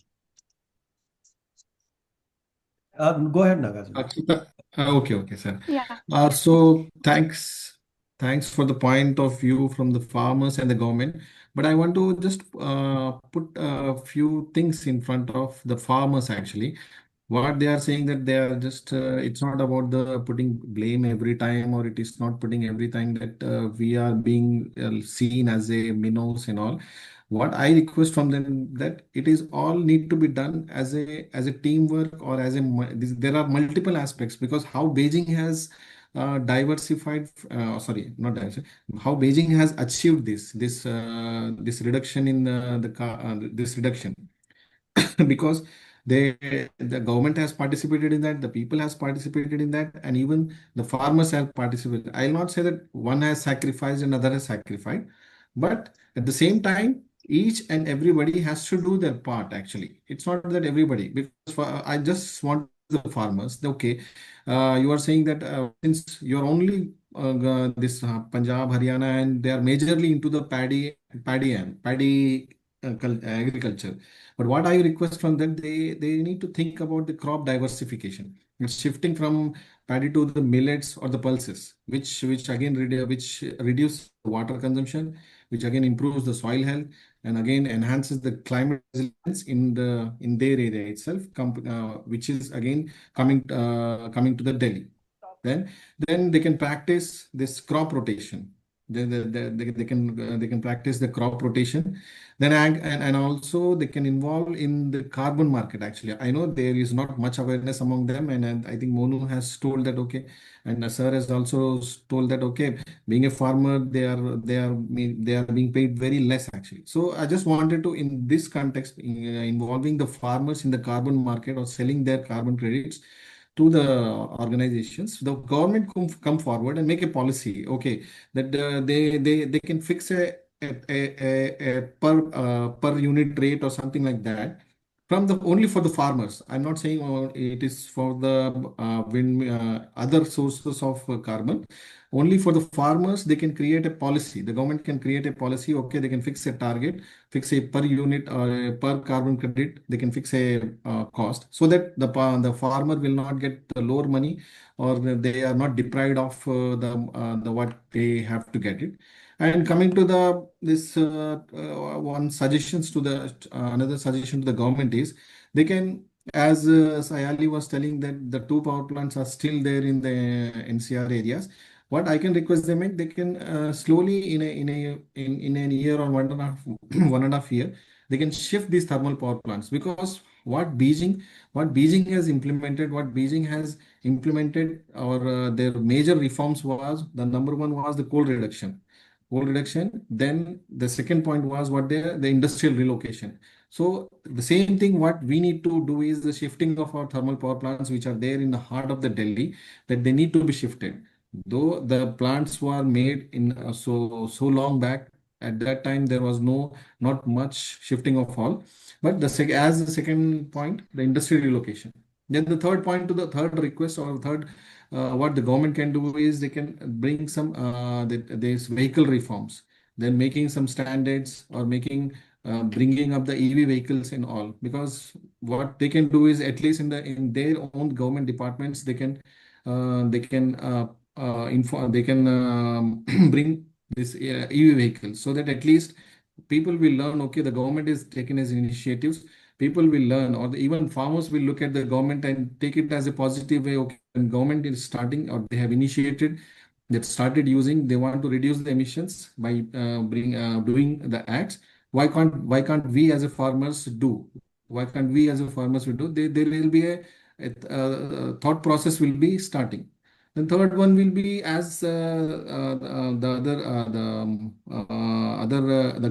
Go ahead, Nagarjuna. Akshita. Okay, sir. Yeah. So thanks for the point of view from the farmers and the government. But I want to just put a few things in front of the farmers actually. What they are saying that they are just it's not about the putting blame every time, or it is not putting every time that we are being seen as a minnows and all. What I request from them that it is all need to be done as a teamwork, or as a there are multiple aspects, because how Beijing has diversified sorry, not diversified, how Beijing has achieved this reduction in the car this reduction because the government has participated in that, the people has participated in that, and even the farmers have participated. I'll not say that one has sacrificed and other has sacrificed, but at the same time, each and everybody has to do their part. Actually, it's not that everybody, because I just want the farmers. Okay, you are saying that since you're only this Punjab, Haryana, and they are majorly into the paddy agriculture. But what I request from them, they need to think about the crop diversification. It's shifting from paddy to the millets or the pulses, which again which reduce water consumption, which again improves the soil health, and again enhances the climate resilience in their area itself, which is again coming to the Delhi. Then they can practice this crop rotation. They can practice the crop rotation. Then and also they can involve in the carbon market. Actually, I know there is not much awareness among them, and I think Monu has told that okay, and Sir has also told that okay, being a farmer, they are being paid very less actually. So I just wanted to, in this context, involving the farmers in the carbon market or selling their carbon credits to the organizations. The government come forward and make a policy, okay, that they can fix a per unit rate or something like that, from the only for the farmers. I'm not saying it is for the wind other sources of carbon. Only for the farmers, they can create a policy. The government can create a policy. Okay, they can fix a target, fix a per unit or a per carbon credit. They can fix a cost, so that the farmer will not get the lower money, or they are not deprived of the what they have to get it. And coming to the this one suggestions to the another suggestion to the government is, they can, as Sayali was telling, that the two power plants are still there in the NCR areas. What I can request them is, they can slowly in a year or 1.5 1.5 year, they can shift these thermal power plants, because what Beijing has implemented, or their major reforms was, the number one was the coal reduction. Then the second point was what the industrial relocation. So the same thing, what we need to do is the shifting of our thermal power plants, which are there in the heart of the Delhi, that they need to be shifted. Though the plants were made in so long back, at that time there was not much shifting of all. But as the second point, the industrial relocation. Then the third point, to the third request, or third, what the government can do is, they can bring some these vehicle reforms, then making some standards, or bringing up the EV vehicles and all. Because what they can do is, at least in their own government departments, they can bring this EV vehicles, so that at least people will learn, okay, the government is taking as initiatives. people will learn, or even farmers will look at the government and take it as a positive way. Okay, when government is starting or they have initiated, that started using, they want to reduce the emissions by doing the acts. Why can't we as a farmers do? Why can't we as a farmers we do? There will be a thought process will be starting. The third one will be as the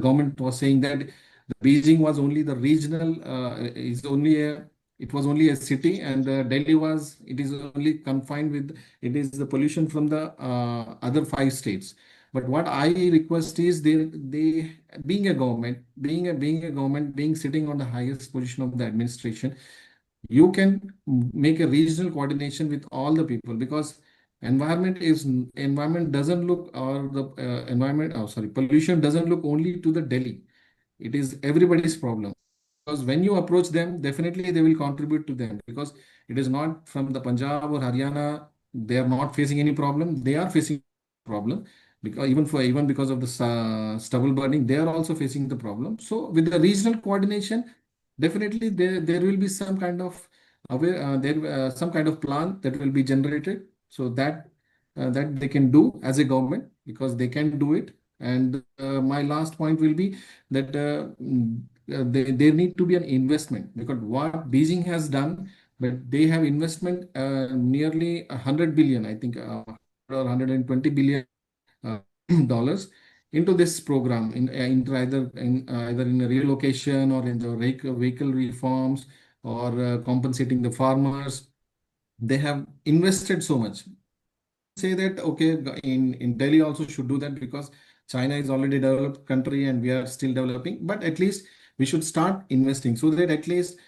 government was saying that the Beijing was only the regional is only a it was only a city, and Delhi was it is only confined with it is the pollution from the other 5 states. But what I request is they being a government, being a government, being sitting on the highest position of the administration, you can make a regional coordination with all the people, because environment doesn't look, or the pollution doesn't look only to the Delhi. It is everybody's problem, because when you approach them, definitely they will contribute to them, because it is not from the Punjab or Haryana. They are not facing any problem, they are facing problem, because even because of the stubble burning, they are also facing the problem. So with the regional coordination, definitely there will be some kind of some kind of plan that will be generated, so that they can do as a government, because they can do it. And my last point will be that there need to be an investment, because what Beijing has done, but they have investment nearly 100 billion, I think, or 120 billion uh, dollars into this program, either in a relocation or in the vehicle reforms, or compensating the farmers. They have invested so much. Say that okay, in Delhi also should do that, because China is already developed country and we are still developing. But at least we should start investing, so that at least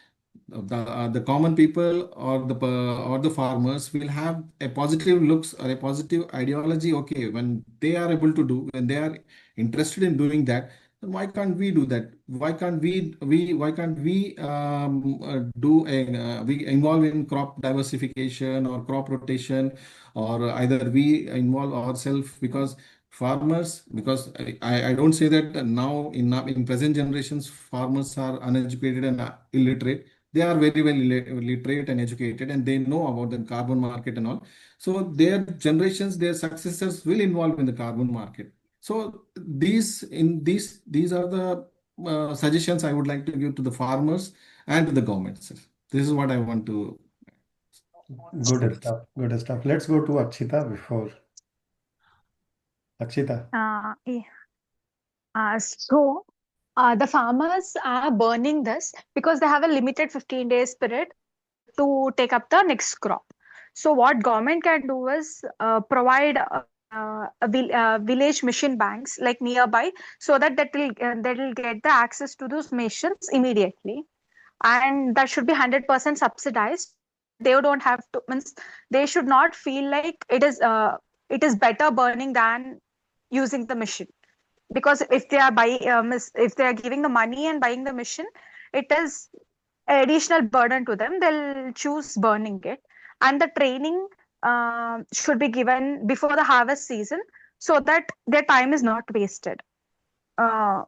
the common people or the farmers will have a positive looks or a positive ideology. Okay, when they are able to do, when they are interested in doing that, then why can't we do that? Why can't we we involve in crop diversification or crop rotation, or either we involve ourselves, because farmers, because I don't say that in present generations farmers are uneducated and illiterate. They are very well literate and educated, and they know about the carbon market and all. So their generations, their successors will involve in the carbon market. So these are the suggestions I would like to give to the farmers and to the government. This is what I want to. Good stuff. Good stuff. Let's go to Akshita before. Akshita. The farmers are burning this because they have a limited 15 days period to take up the next crop. So what government can do is provide village machine banks like nearby, so that will get the access to those machines immediately, and that should be 100% subsidized, so that they don't have to, means they should not feel like it is better burning than using the machine. Because if they are if they are giving the money and buying the machine, it is an additional burden to them. They'll choose burning it. And the training should be given before the harvest season, so that their time is not wasted. uh,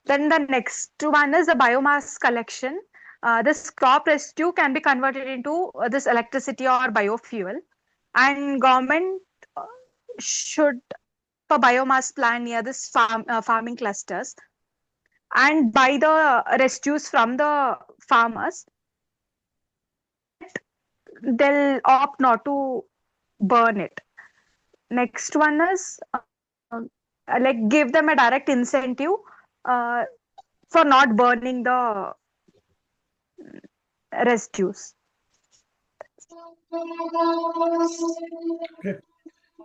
then the next one is the biomass collection. This crop residue can be converted into this electricity or biofuel, and government uh, should set up a biomass plant near this farming clusters, and buy the residues from the farmers, so that they'll opt not to burn it. Next one is like give them a direct incentive uh, for not burning the residues. Okay.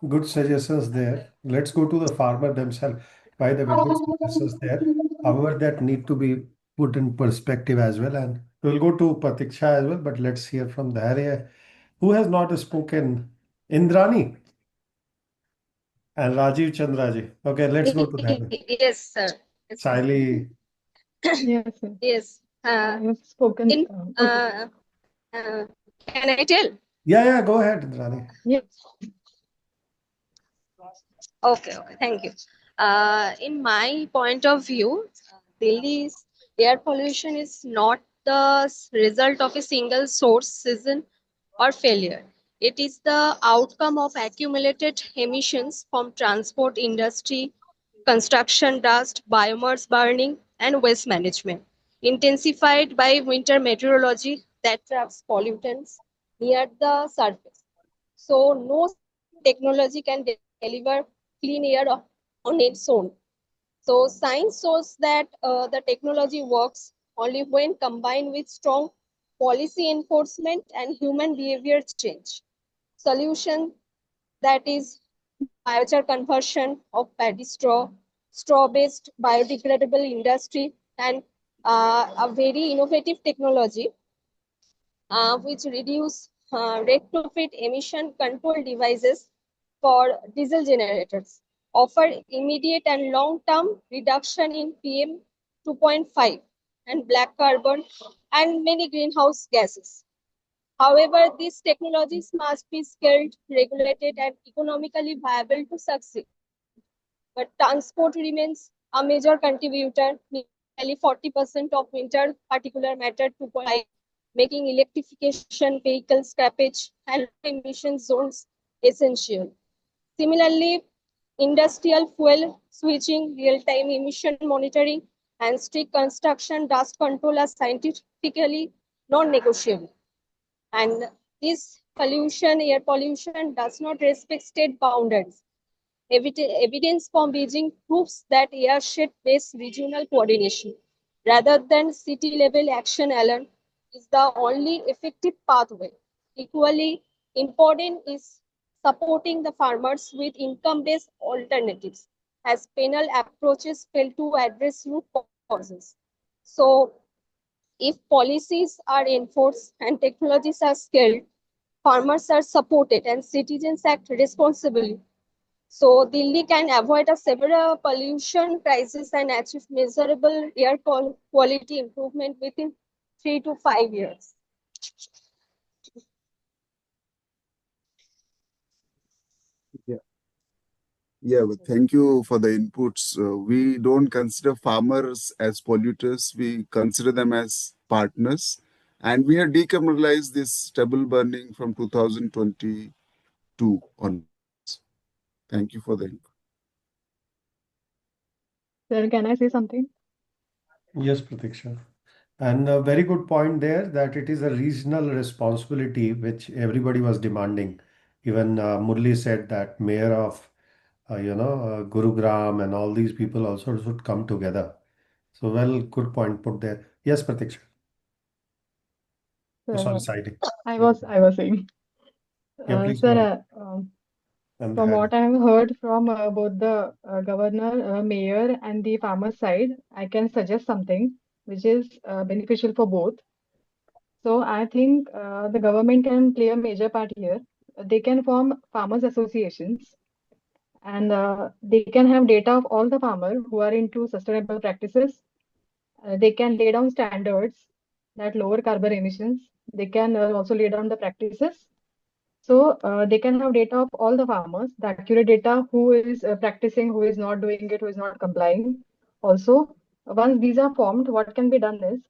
Good suggestions there. Let's go to the farmer themselves. By the way, good suggestions there. However, that need to be put in perspective as well. And we'll go to Pratiksha as well, but let's hear from the area. Who has not spoken? Indrani and Rajiv Chandraji. Okay, let's go to them. Yes, sir. Yes, sir. Siley. Yes, sir. Yes. I have spoken. In Okay. Can I tell? Yeah, go ahead, Indrani. Yes. Okay, thank you. In my point of view, Delhi's air pollution is not the result of a single source season or failure. It is the outcome of accumulated emissions from transport industry, construction dust, biomass burning, and waste management, intensified by winter meteorology that traps pollutants near the surface. So no single technology can deliver clean air on its own. So science shows that the technology works only when combined with strong policy enforcement and human behavior change. Solution that is biochar conversion of paddy straw, straw-based biodegradable industry, and a very innovative technology which reduce retrofit emission control devices for diesel generators, offer immediate and long-term reduction in PM 2.5 and black carbon and many greenhouse gases. However, these technologies must be scaled, regulated, and economically viable to succeed. But transport remains a major contributor, nearly 40% of winter particulate matter 2.5, making electrification, vehicle scrappage, and low emission zones essential. Similarly, industrial fuel switching, real-time emission monitoring, and strict construction dust control are scientifically non-negotiable. And this pollution, air pollution, does not respect state boundaries. Evidence from Beijing proves that airshed-based regional coordination, rather than city-level action alone, is the only effective pathway. Equally important is supporting the farmers with income-based alternatives, as penal approaches fail to address root causes. So, if policies are enforced and technologies are scaled, farmers are supported, and citizens act responsibly, so Delhi can avoid a severe pollution crisis and achieve measurable air quality improvement within 3 to 5 years. Yeah. Yeah, but thank you for the inputs. We don't consider farmers as polluters. We consider them as partners. And we have decriminalized this stubble burning from 2022 onwards. Thank you for the input. Sir, can I say something? Yes, Pratiksha. And a very good point there that it is a regional responsibility which everybody was demanding. Even Murli said that mayor of, Gurugram and all these people also should come together. So, well, good point put there. Yes, Pratiksha. Oh, sorry, Sir, Saidi. I was saying, Yeah, please go ahead. sir, And from Harry. what I have heard from both the governor, mayor, and the farmer side, I can suggest something which is beneficial for both. So I think the government can play a major part here. They can form farmers associations, and they can have data of all the farmers who are into sustainable practices. They can lay down standards that lower carbon emissions. They can also lay down the practices. So they can have data of all the farmers, the accurate data, who is practicing, who is not doing it, who is not complying. Also, once these are formed, what can be done is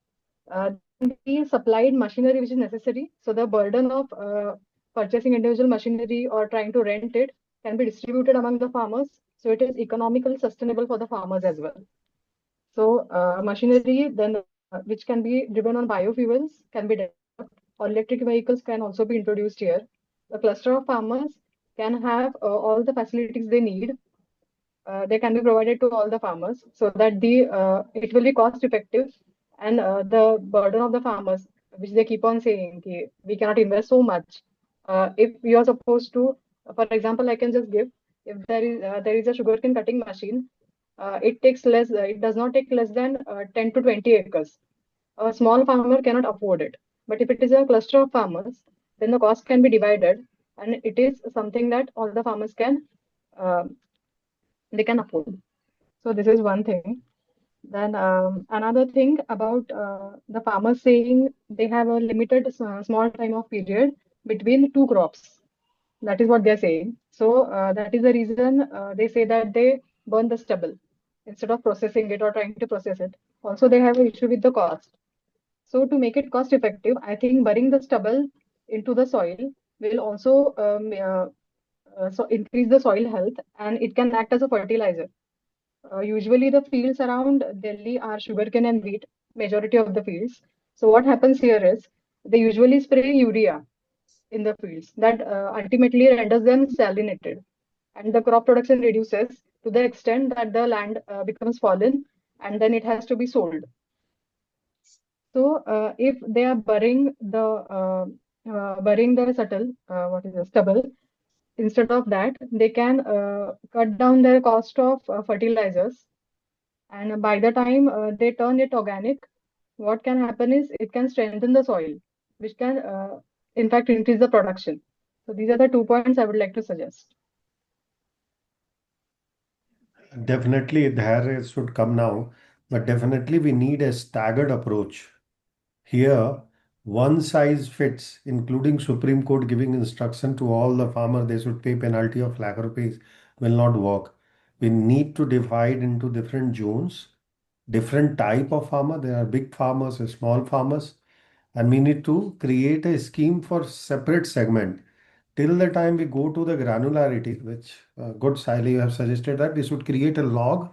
there can be supplied machinery which is necessary. So the burden of purchasing individual machinery or trying to rent it can be distributed among the farmers. So it is economically sustainable for the farmers as well. So machinery then which can be driven on biofuels can be developed, or electric vehicles can also be introduced here. The cluster of farmers can have all the facilities they need. They can be provided to all the farmers so that the it will be cost effective, and the burden of the farmers, which they keep on saying, "Ki, we cannot invest so much." If you are supposed to, for example, I can just give, if there is a sugarcane cutting machine, it takes less. It does not take less than 10 to 20 acres. A small farmer cannot afford it. But if it is a cluster of farmers, then the cost can be divided, and it is something that all the farmers can uh, they can afford. So this is one thing. Then another thing about the farmers saying they have a limited small time of period between two crops. That is what they're saying. So that is the reason they say that they burn the stubble instead of processing it or trying to process it. Also, they have an issue with the cost. So to make it cost effective, I think burying the stubble into the soil will also so increase the soil health, and it can act as a fertilizer. Usually the fields around Delhi are sugarcane and wheat, majority of the fields. So what happens here is they usually spray urea in the fields that ultimately renders them salinated, and the crop production reduces to the extent that the land becomes fallen, and then it has to be sold. So if they are burying the what is the stubble, instead of that, they can cut down their cost of fertilizers. And by the time they turn it organic, what can happen is it can strengthen the soil, which can, in fact, increase the production. So these are the 2 points I would like to suggest. Definitely, there should come now, but definitely we need a staggered approach. Here, one size fits, including Supreme Court giving instruction to all the farmer they should pay penalty of lakh rupees, will not work. We need to divide into different zones, different type of farmer. There are big farmers and small farmers, and we need to create a scheme for separate segment. Till the time we go to the granularity, which good Sally, you have suggested that we should create a log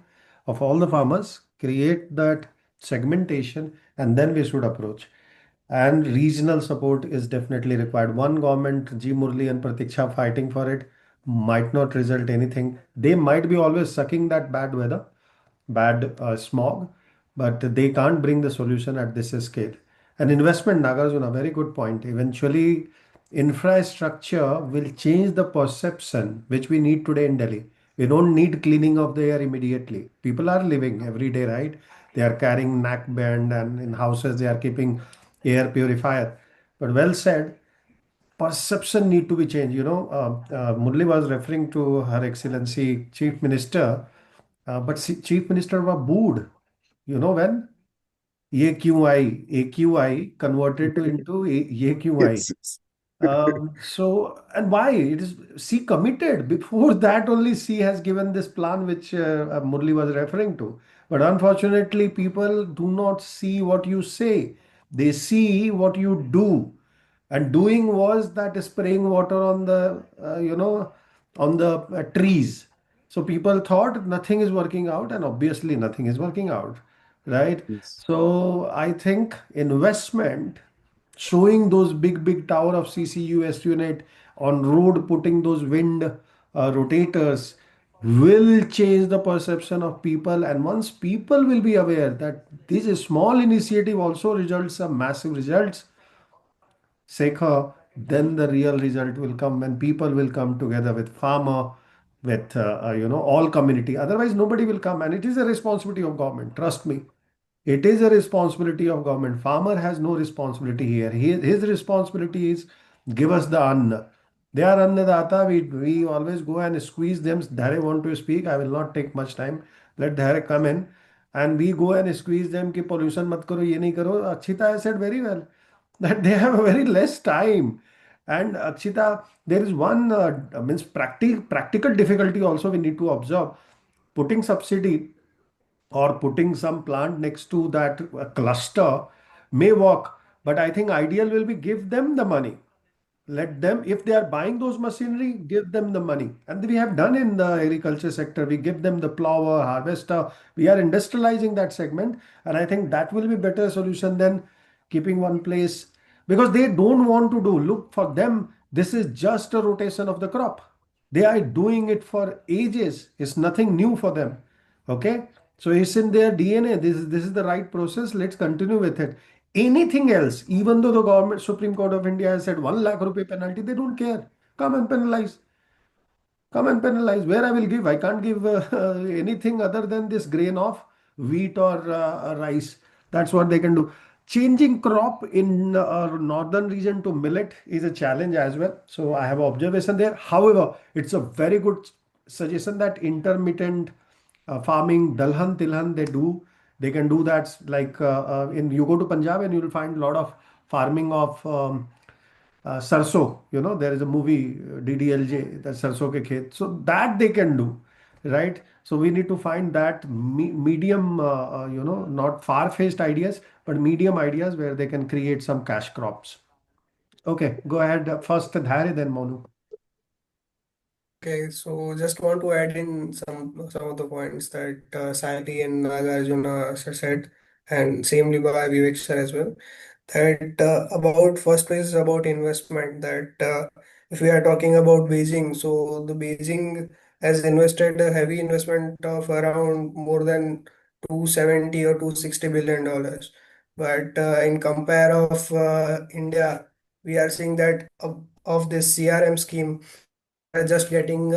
of all the farmers, create that segmentation, and then we should approach. And regional support is definitely required. One government, G. Murli and Pratiksha fighting for it, might not result anything. They might be always sucking that bad weather, bad smog, but they can't bring the solution at this scale. And investment, Nagarjuna, very good point. Eventually, infrastructure will change the perception which we need today in Delhi. We don't need cleaning of the air immediately. People are living every day, right? They are carrying neck band, and in houses they are keeping air purifier. But well said, perception need to be changed. Murli was referring to Her Excellency Chief Minister, but Chief Minister was booed. You know when? ये क्यों आई AQI converted to into ये क्यों आई. Yes, yes. So, and why? It is C committed. Before that, only C has given this plan which Murli was referring to. But unfortunately, people do not see what you say. They see what you do. And doing was that spraying water on the, on the trees. So people thought nothing is working out, and obviously nothing is working out, right? Yes. So I think investment, showing those big tower of CCUS unit on road, putting those wind rotators will change the perception of people. And once people will be aware that this is small initiative also results some massive results, Sekha, then the real result will come when people will come together with farmer, with all community. Otherwise, nobody will come, and it is a responsibility of government. Trust me, it is a responsibility of government. Farmer has no responsibility here. His responsibility is give us the anna. They are annadata. We always go and squeeze them. Dhare want to speak. I will not take much time. Let Dhare come in. And we go and squeeze them कि pollution mat karo, ye nahi karo. Akshita has said very well that they have a very less time. And Akshita, there is one means practical difficulty also we need to observe. Putting subsidy or putting some plant next to that cluster may work, but I think ideal will be give them the money. Let them, if they are buying those machinery, give them the money. And we have done in the agriculture sector, we give them the plower, harvester. We are industrializing that segment, and I think that will be better solution than keeping one place, because they don't want to do. Look, for them, this is just a rotation of the crop. They are doing it for ages. It's nothing new for them. Okay. So it's in their DNA. This is the right process. Let's continue with it. Anything else, even though the government, Supreme Court of India has said 1 lakh rupee penalty, they don't care. Come and penalize. Come and penalize. Where I will give? I can't give anything other than this grain of wheat or rice. That's what they can do. Changing crop in northern region to millet is a challenge as well. So I have observation there. However, it's a very good suggestion that intermittent farming, dalhan, tilhan, they can do that. Like in you go to Punjab and you will find a lot of farming of sarso. There is a movie DDLJ, that sarso ke khet. So that they can do. right? So we need to find that medium, not far-fetched ideas, but medium ideas where they can create some cash crops. Okay, go ahead. First Dhari, then Monu. Okay, so just want to add in some of the points that Sally and Nagarjuna said, and same by Vivek sir as well. That about first place is about investment. That if we are talking about Beijing, so the Beijing has invested a heavy investment of around more than 270 or 260 billion dollars. But in compare of India, we are seeing that of this CRM scheme, we are just getting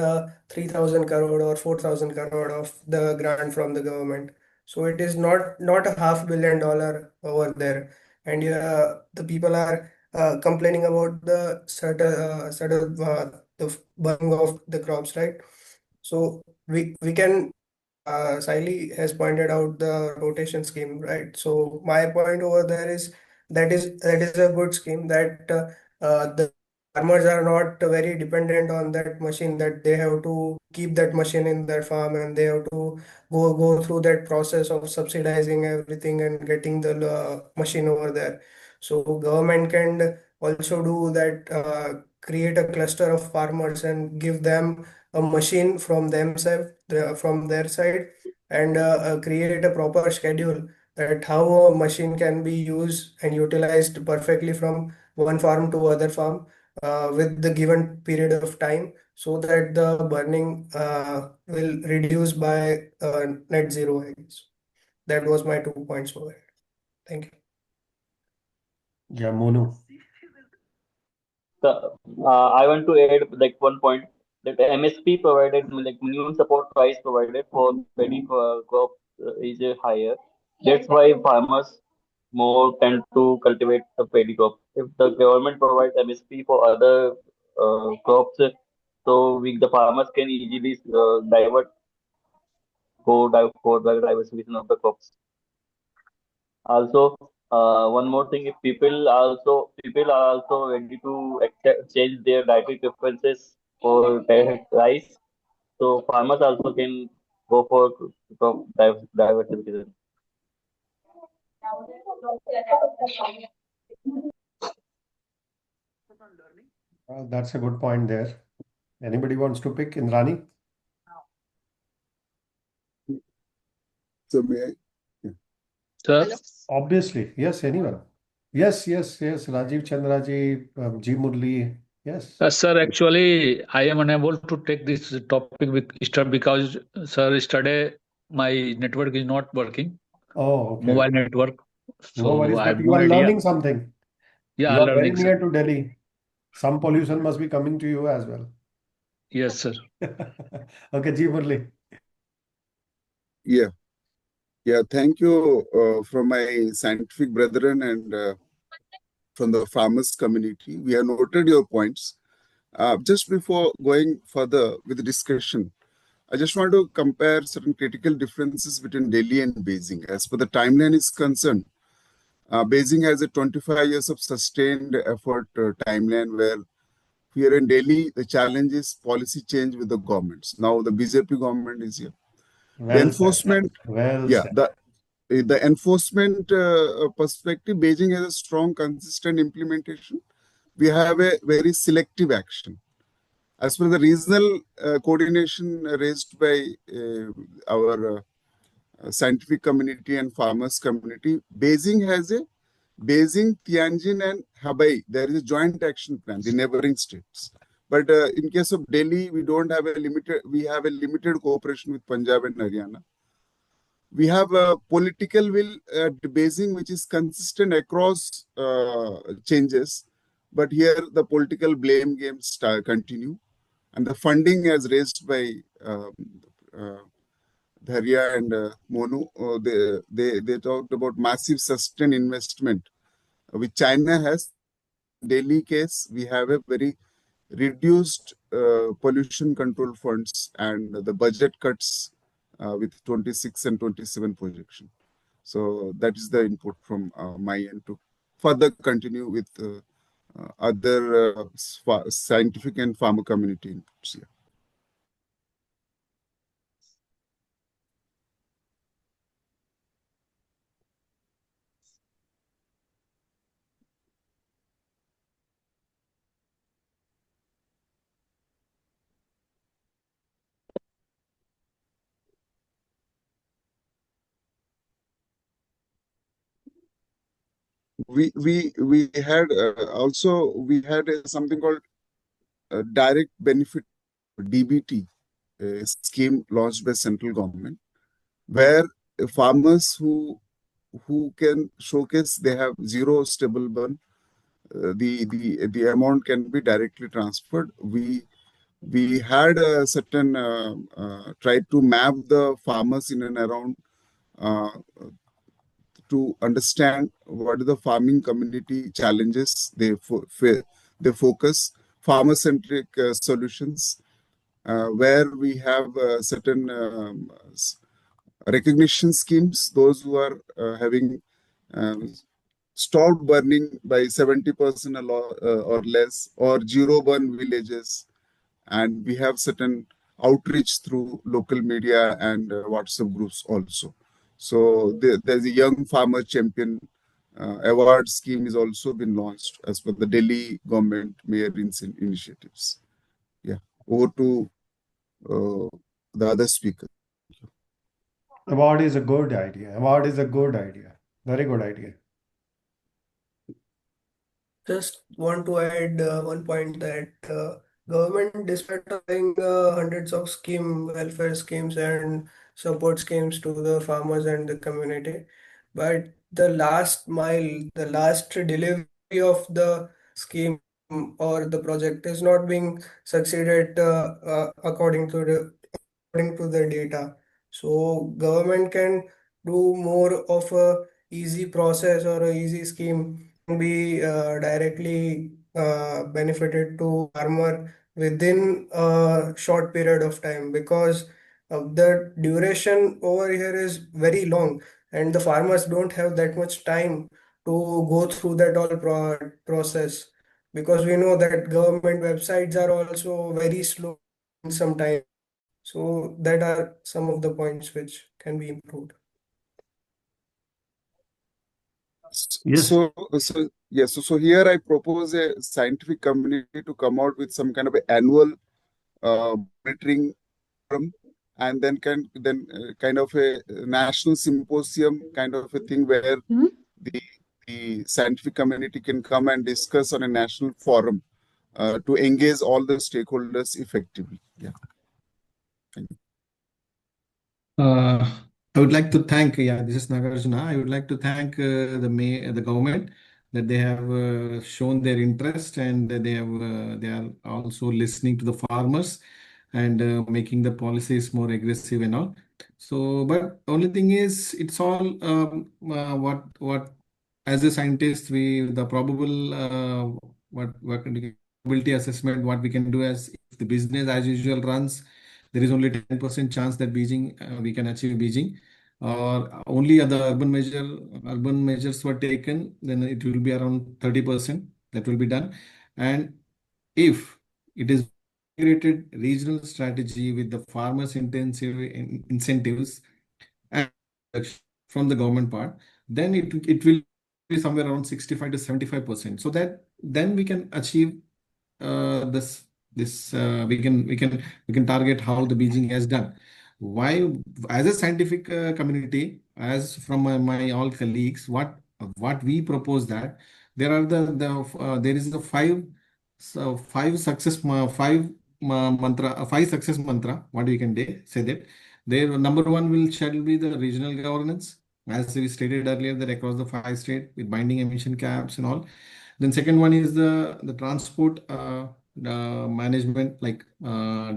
3,000 crore or 4,000 crore of the grant from the government. So it is not a $500 million over there, and the people are complaining about the certain the burning of the crops, right? So we can Siley has pointed out the rotation scheme, right? So my point over there is that is a good scheme that the farmers are not very dependent on that machine, that they have to keep that machine in their farm and they have to go through that process of subsidizing everything and getting the machine over there. So government can also do that, create a cluster of farmers and give them a machine from themselves, from their side, and create a proper schedule that how a machine can be used and utilized perfectly from one farm to other farm with the given period of time, so that the burning will reduce by net zero, I guess. That was my 2 points over it. Thank you. Yeah, Monu. I want to add like one point that MSP provided, like minimum support price provided for paddy crop is higher. That's why farmers more tend to cultivate the paddy crop. If the government provides MSP for other crops, so the farmers can easily for the diversification of the crops. Also, one more thing: if people are also ready to change their dietary preferences for rice, so farmers also can go for diversification. That's a good point there. Anybody wants to pick Indrani? So may I? Yeah. Sir, Obviously, yes, anyone. Yes, yes, yes. Rajiv Chandraji, G. Murli. Yes. sir, actually, I am unable to take this topic with start because, sir, yesterday my network is not working, Oh, okay. mobile network. No So worries, I but have you no are idea. learning something. Yeah, You are very learning, sir. near to Delhi. Some pollution must be coming to you as well. Yes, sir. Okay, G. Murli. Yeah. Yeah. Thank you from my scientific brethren and from the farmers community. We have noted your points. Just before going further with the discussion, I just want to compare certain critical differences between Delhi and Beijing. As per the timeline is concerned, Beijing has a 25 years of sustained effort timeline, where here in Delhi, the challenge is policy change with the governments. Now the BJP government is here. The Well said. enforcement, Well yeah, said. the enforcement perspective, Beijing has a strong, consistent implementation. We have a very selective action. As per the regional coordination raised by our scientific community and farmers community, Beijing, Tianjin, and Hebei. There is a joint action plan, the neighboring states. But in case of Delhi, we don't have a limited. We have a limited cooperation with Punjab and Haryana. We have a political will at Beijing, which is consistent across changes. But here, the political blame games continue, and the funding as raised by uh, Dharya and Monu, they talked about massive sustained investment, which China has. Delhi case, we have a very reduced pollution control funds and the budget cuts with 26 and 27 projection. So that is the input from my end to further continue with other scientific and farmer community inputs. Yeah. we had also we had something called direct benefit DBT scheme launched by central government, where farmers who can showcase they have zero stable burn, the amount can be directly transferred. We had a certain tried to map the farmers in and around uh, to understand what are the farming community challenges they focus farmer centric solutions where we have certain recognition schemes, those who are having um, stopped burning by 70% or less, or zero burn villages. And we have certain outreach through local media and WhatsApp groups also. So there's a young farmer champion award scheme is also been launched as per the Delhi government mayor initiatives. Yeah, over to the other speaker. Award is a good idea. Award is a good idea. Very good idea. Just want to add one point that government, despite of having hundreds of welfare schemes and support schemes to the farmers and the community, but the last mile, the last delivery of the scheme or the project is not being succeeded according to the data. So government can do more of a easy process or a easy scheme can be directly benefited to farmer within a short period of time, because the duration over here is very long and the farmers don't have that much time to go through that all process, because we know that government websites are also very slow sometimes. So that are some of the points which can be improved. Yes. So here I propose a scientific community to come out with some kind of annual monitoring forum, and then kind of a national symposium kind of a thing where the the scientific community can come and discuss on a national forum to engage all the stakeholders effectively. Yeah. Thank you. I would like to thank, this is Nagarjuna. I would like to thank the government that they have shown their interest, and they are also listening to the farmers and making the policies more aggressive and all. So, but only thing is, it's all what as a scientist, we the probable what probability assessment, what we can do as if the business as usual runs, there is only 10% chance that Beijing we can achieve Beijing, or only other urban measures were taken, then it will be around 30% that will be done. And if it is integrated regional strategy with the farmers intensive incentives and from the government part, then it will be somewhere around 65 to 75%. So that then we can achieve this we can target how the Beijing has done. Why, as a scientific community, as from my all colleagues, what we propose that there are there is the five success mantra, five success mantra. What we can say that there number one shall be the regional governance, as we stated earlier, that across the five state with binding emission caps and all. Then second one is the transport management, like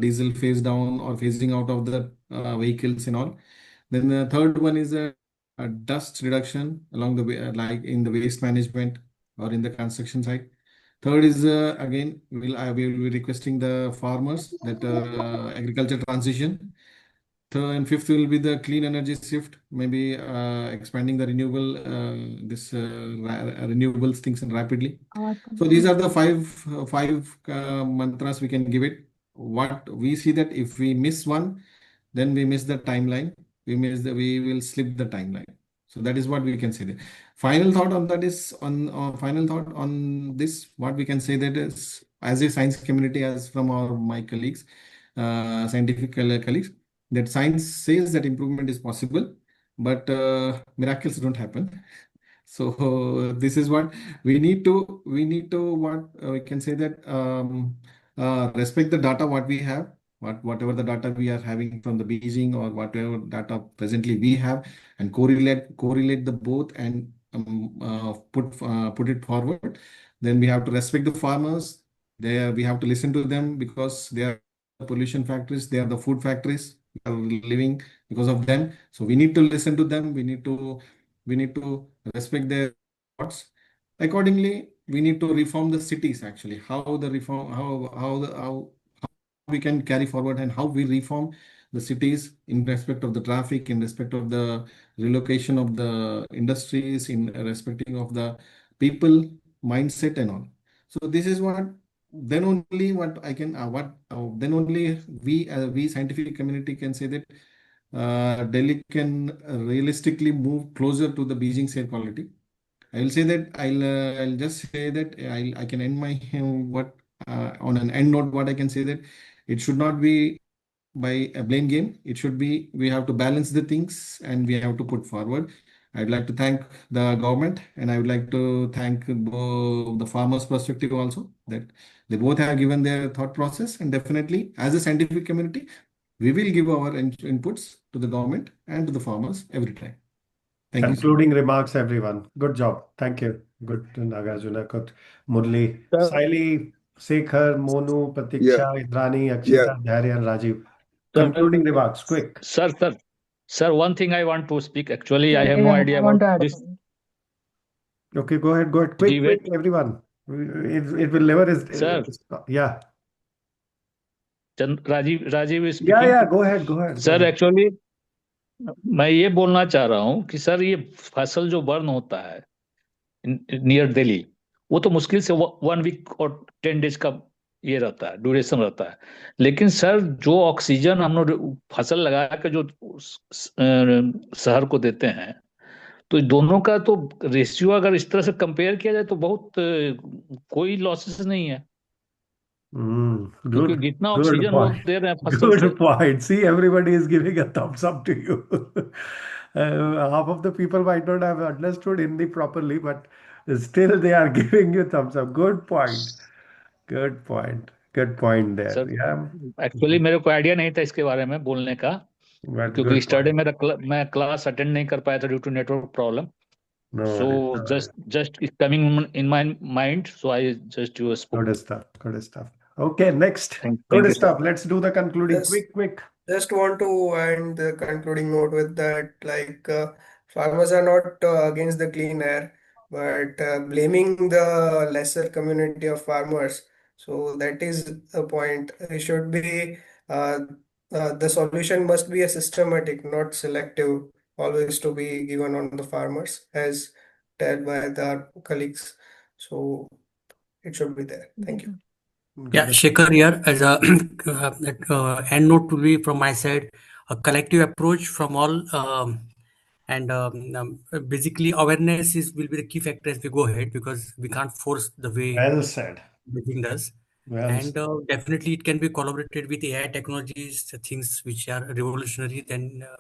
diesel phase down or phasing out of the vehicles and all. Then the third one is a dust reduction along the way, like in the waste management or in the construction site. Third is again, we will be requesting the farmers that agriculture transition. Third and fifth will be the clean energy shift, maybe expanding the renewables things and rapidly. So these are the five mantras we can give it. What we see that if we miss one, then we miss the timeline. We will slip the timeline. So that is what we can say there. Final thought on that is final thought on this. What we can say that is, as a science community, as from my colleagues, scientific colleagues, that science says that improvement is possible, but miracles don't happen. So this is what we need to what we can say that respect the data what we have, whatever the data we are having from the Beijing or whatever data presently we have, and correlate the both and put it forward. Then we have to respect the farmers. We have to listen to them because they are pollution factories, they are the food factories. We are living because of them. So we need to listen to them. We need to respect their thoughts. Accordingly, we need to reform the cities actually. How the reform, how we can carry forward and how we reform the cities in respect of the traffic, in respect of the relocation of the industries, in respecting of the people mindset and all. So this is what then only what I can what then only we scientific community can say that Delhi can realistically move closer to the Beijing air quality. I will say that I'll just say that I can end my what on an end note. What I can say that it should not be by a blame game. It should be we have to balance the things and we have to put forward. I'd like to thank the government and I would like to thank the farmers' perspective also that they both have given their thought process, and definitely as a scientific community we will give our inputs to the government and to the farmers every time. Thank you, sir. Concluding remarks, everyone. Good job. Thank you. Good, Nagarjuna. Good. Murli, Sir, Saili, Sekhar, Monu, Yeah, Pratiksha, Indrani, yeah. Akshita, Dharya, and Rajiv. sir, Concluding remarks, quick. sir, one thing I want to speak. Actually, I Yeah, have no even I idea want about to add a this point. Okay, go ahead. Go ahead. Quick, quick, event. everyone. It will never is. Sir, Yeah. Rajiv is Yeah, speaking. yeah. Go ahead. Go ahead. Go sir ahead. Actually मैं ये बोलना चाह रहा हूँ कि sir ये फसल जो बर्न होता है नियर दिल्ली, वो तो मुश्किल से 1 वीक और 10 डेज का ये रहता है, ड्यूरेशन रहता है। लेकिन सर जो ऑक्सीजन हम लोग फसल लगा के जो शहर को देते हैं, तो दोनों का तो रेशियो अगर इस तरह से कंपेयर किया जाए तो बहुत कोई लॉसेस नहीं है, क्योंकि Good, जितना good ऑक्सीजन वो point. दे रहे हैं फसल से। Good point. See, everybody is giving a thumbs up to you. Half of the people might not have understood Hindi properly, but still they are giving you thumbs up. Good point. Good point. Good point there. Sir Yeah, actually मेरे को idea नहीं था इसके बारे में बोलने का, but क्योंकि good स्टडी point. मैं क्लास अटेंड नहीं कर पाया था due to network problem. No so worries. No worries. Just coming in my mind, so I just you spoke. Good stuff. Good stuff. Okay, next. Thank Good you sir. stuff. Let's do the concluding. Just Quick, quick. just want to end the concluding note with that, like farmers are not against the clean air, but blaming the lesser community of farmers. So that is the point. It should be uh, the solution must be a systematic, not selective, always to be given on the farmers, as told by the colleagues. So it should be there. Thank you. Yeah, Good. Shekhar here as a end note to be from my side, a collective approach from all, and basically awareness is will be the key factor as we go ahead, because we can't force the way Well said. everything does. Well And said. definitely it can be collaborated with AI technologies, the things which are revolutionary,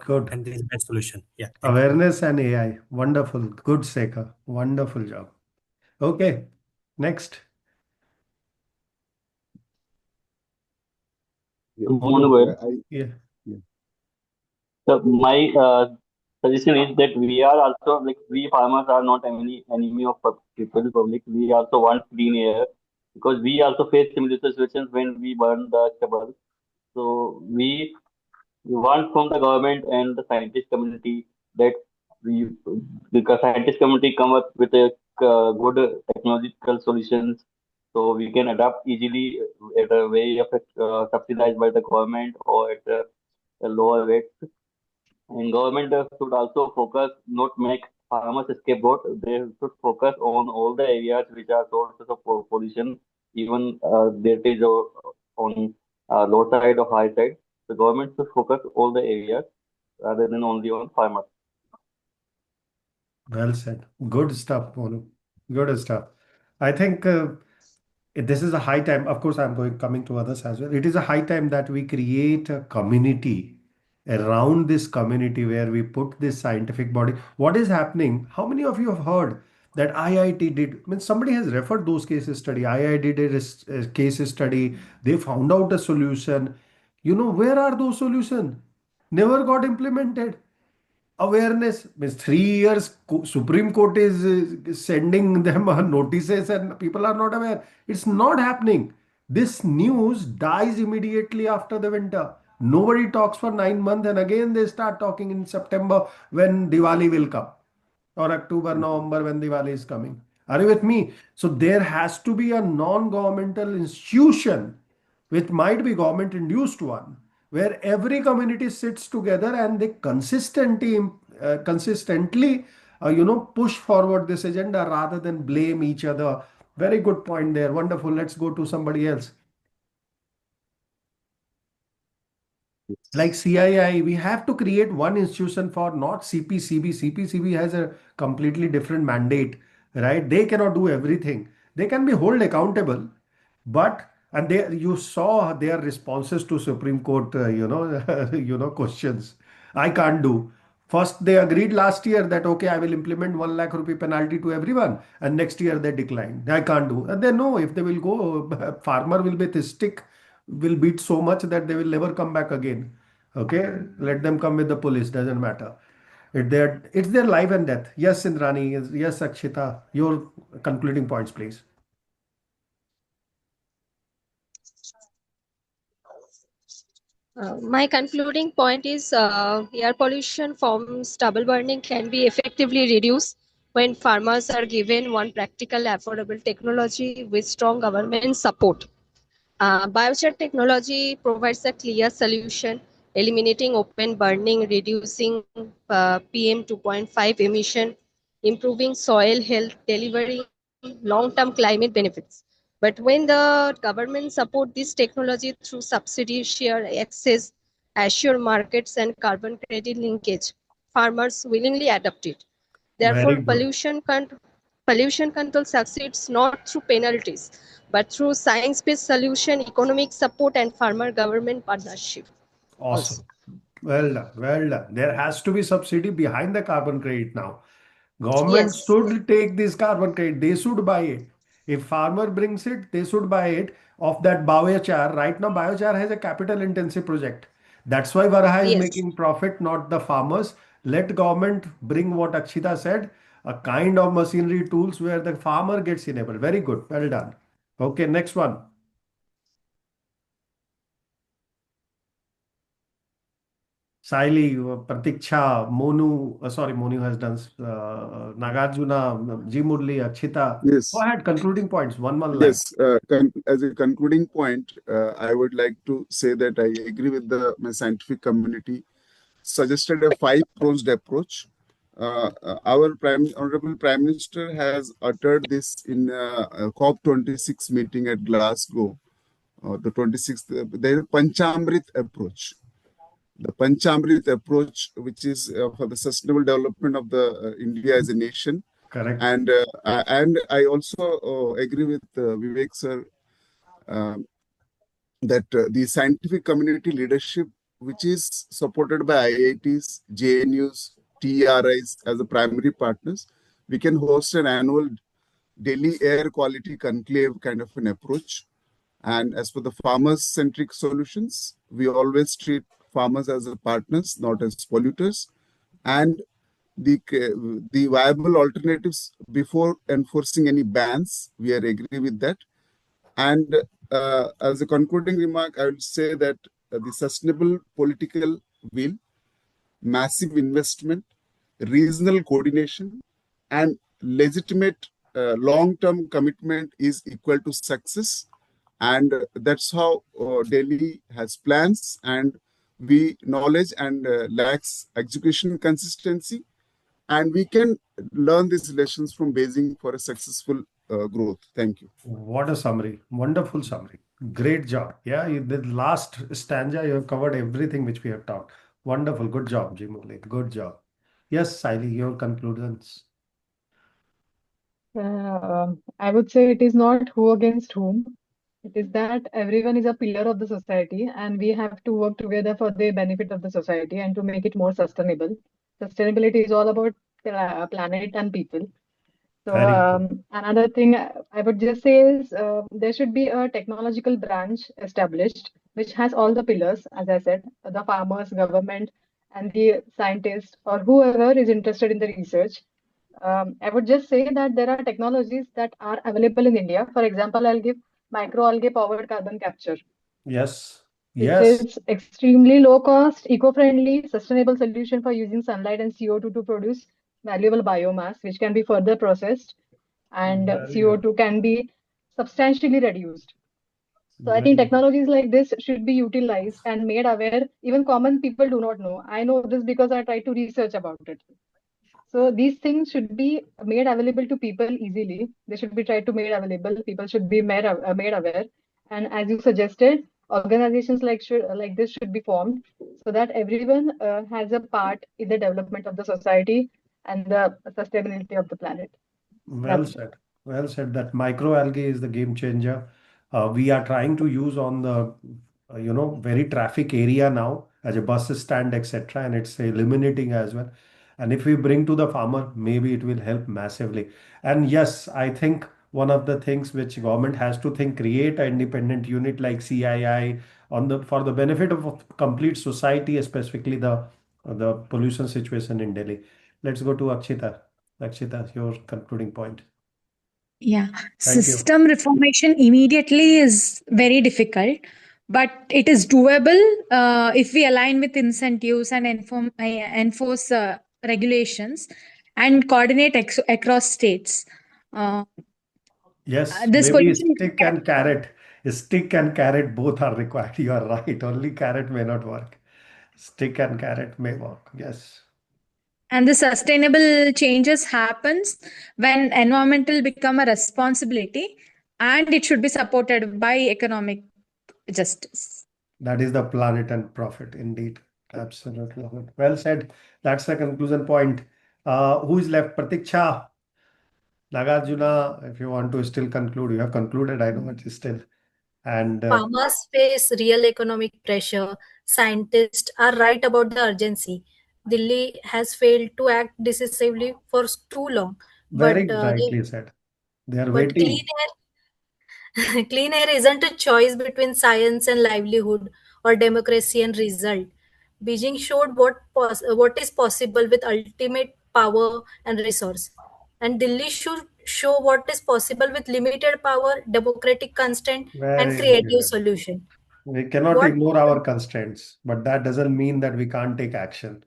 Good. then there is best solution. Yeah, thank you. Awareness and AI. Wonderful. Good, Sekha. Wonderful job. Okay. Next. Yeah. Monu, Yeah. Yeah. so my suggestion is that we are also like we farmers are not any enemy of people public. We also want clean air because we also face similar situations when we burn the stubble. So we want from the government and the scientist community that we the scientist community come up with a good technological solutions so we can adapt easily at a way of subsidized by the government or at a lower rate. And government should also focus, not make farmers scapegoat. They should focus on all the areas which are sources of pollution, even that is on low side or high side. The government should focus all the areas rather than only on farmers. Well said. Good stuff, Monu. Good stuff. I think this is a high time. Of course, I'm coming to others as well. It is a high time that we create a community around this community where we put this scientific body. What is happening? How many of you have heard that IIT did? I mean, somebody has referred those cases study. IIT did a case study. They found out a solution. Where are those solutions? Never got implemented. Awareness means 3 years Supreme Court is sending them notices and people are not aware. It's not happening. This news dies immediately after the winter. Nobody talks for 9 months and again they start talking in September when Diwali will come, or October, November when Diwali is coming. Are you with me? So there has to be a non-governmental institution, which might be government-induced one, where every community sits together and they consistently push forward this agenda rather than blame each other. Very good point there. Wonderful. Let's go to somebody else. Like CII, we have to create one institution for not CPCB. CPCB has a completely different mandate, right? They cannot do everything. They can be held accountable, but and they you saw their responses to Supreme Court, questions. I can't do. First, they agreed last year that okay, I will implement 1 lakh rupee penalty to everyone, and next year they declined. I can't do. And they know if they will go, farmer will be the stick will beat so much that they will never come back again. Okay, let them come with the police, doesn't matter. It's their life and death. Yes, Indrani, yes, Akshita, your concluding points, please. My concluding point is air pollution from stubble burning can be effectively reduced when farmers are given one practical, affordable technology with strong government support. Biochar technology provides a clear solution, eliminating open burning, reducing PM 2.5 emission, improving soil health, delivering long-term climate benefits. But when the government support this technology through subsidy, share access, assure markets, and carbon credit linkage, farmers willingly adopt it. Therefore, Very good. pollution control succeeds not through penalties, but through science-based solution, economic support, and farmer-government partnership. Also. Awesome. Well done. Well done. There has to be subsidy behind the carbon credit now. Government Yes. should take this carbon credit. They should buy it. If farmer brings it, they should buy it of that biochar. Right now, biochar has a capital intensive project. That's why Varaha is Yes. making profit, not the farmers. Let government bring what Akshita said, a kind of machinery tools where the farmer gets enabled. Very good. Well done. Okay, next one. Saili, Pratiksha, Monu, sorry, Monu has done, Nagarjuna, G. Murli, Akshita. Go Yes. ahead, concluding points, one line. Yes, as a concluding point, I would like to say that I agree with my scientific community suggested a five-pronged approach. Our Honorable Prime Minister has uttered this in a COP26 meeting at Glasgow, the 26th. There is Panchamrit approach. The Panchamrit approach, which is for the sustainable development of the India as a nation. Correct. And I also agree with Vivek sir that the scientific community leadership, which is supported by IITs, JNUs, TRIs as the primary partners, we can host an annual Delhi air quality conclave kind of an approach. And as for the farmers-centric solutions, we always treat farmers as partners, not as polluters. And the viable alternatives before enforcing any bans, we are agree with that. And as a concluding remark, I will say that the sustainable political will, massive investment, regional coordination, and legitimate long-term commitment is equal to success. And that's how Delhi has plans, and we knowledge and lacks execution consistency. And we can learn these lessons from Beijing for a successful growth. Thank you. What a summary. Wonderful summary. Great job. Yeah, the last stanza, you have covered everything which we have talked. Wonderful. Good job, G. Murli. Good job. Yes, Saili, your conclusions. I would say it is not who against whom. It is that everyone is a pillar of the society, and we have to work together for the benefit of the society and to make it more sustainable. Sustainability is all about planet and people. So Very true. another thing I would just say is there should be a technological branch established which has all the pillars, as I said, the farmers, government, and the scientists or whoever is interested in the research. I would just say that there are technologies that are available in India. For example, I'll give microalgae powered carbon capture. Yes. It's Yes. it's extremely low cost, eco-friendly, sustainable solution for using sunlight and CO2 to produce valuable biomass, which can be further processed, and Very good. CO2 can be substantially reduced. So I think Very good. technologies like this should be utilized and made aware. Even common people do not know. I know this because I tried to research about it. So these things should be made available to people easily. They should be tried to made available. People should be made aware. And as you suggested, organizations like this should be formed so that everyone has a part in the development of the society and the sustainability of the planet. Well That's it. said. Well said. That microalgae is the game changer. We are trying to use on the, very traffic area now as a bus stand, etc. And it's eliminating as well. And if we bring to the farmer, maybe it will help massively. And yes, I think one of the things which government has to think, create an independent unit like CII on the for the benefit of complete society, specifically the pollution situation in Delhi. Let's go to Akshita. Akshita, your concluding point. Yeah, Thank you. system reformation immediately is very difficult, but it is doable if we align with incentives and enforce regulations and coordinate across states. Uh, Yes, this maybe position stick and carrot. Stick and carrot both are required. You are right. Only carrot may not work. Stick and carrot may work. Yes. and the sustainable changes happens when environmental become a responsibility, and it should be supported by economic justice. That is the planet and profit indeed. Absolutely. Well said. That's the conclusion point. Who is left? Pratiksha, Nagarjuna, if you want to still conclude, you have concluded. I know it is still. And Farmers face real economic pressure. Scientists are right about the urgency. Delhi has failed to act decisively for too long, but very rightly said. They are but clean waiting. air clean air isn't a choice between science and livelihood or democracy and result. Beijing showed what is possible with ultimate power and resource, and Delhi should show what is possible with limited power, democratic constant, and Very creative good. solution. We cannot What ignore our constraints, but that doesn't mean that we can't take action.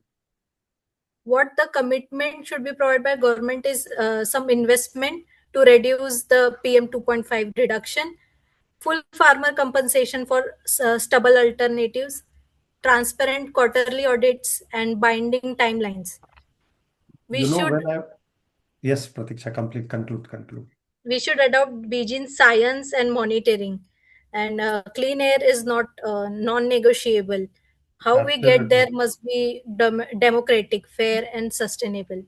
what the commitment should be provided by government is some investment to reduce the PM 2.5 reduction, full farmer compensation for stubble alternatives, transparent quarterly audits, and binding timelines. We You know, should yes, Pratiksha, conclude. we should adopt Beijing science and monitoring, and clean air is not non-negotiable. How we get Absolutely. there must be democratic, fair, and sustainable.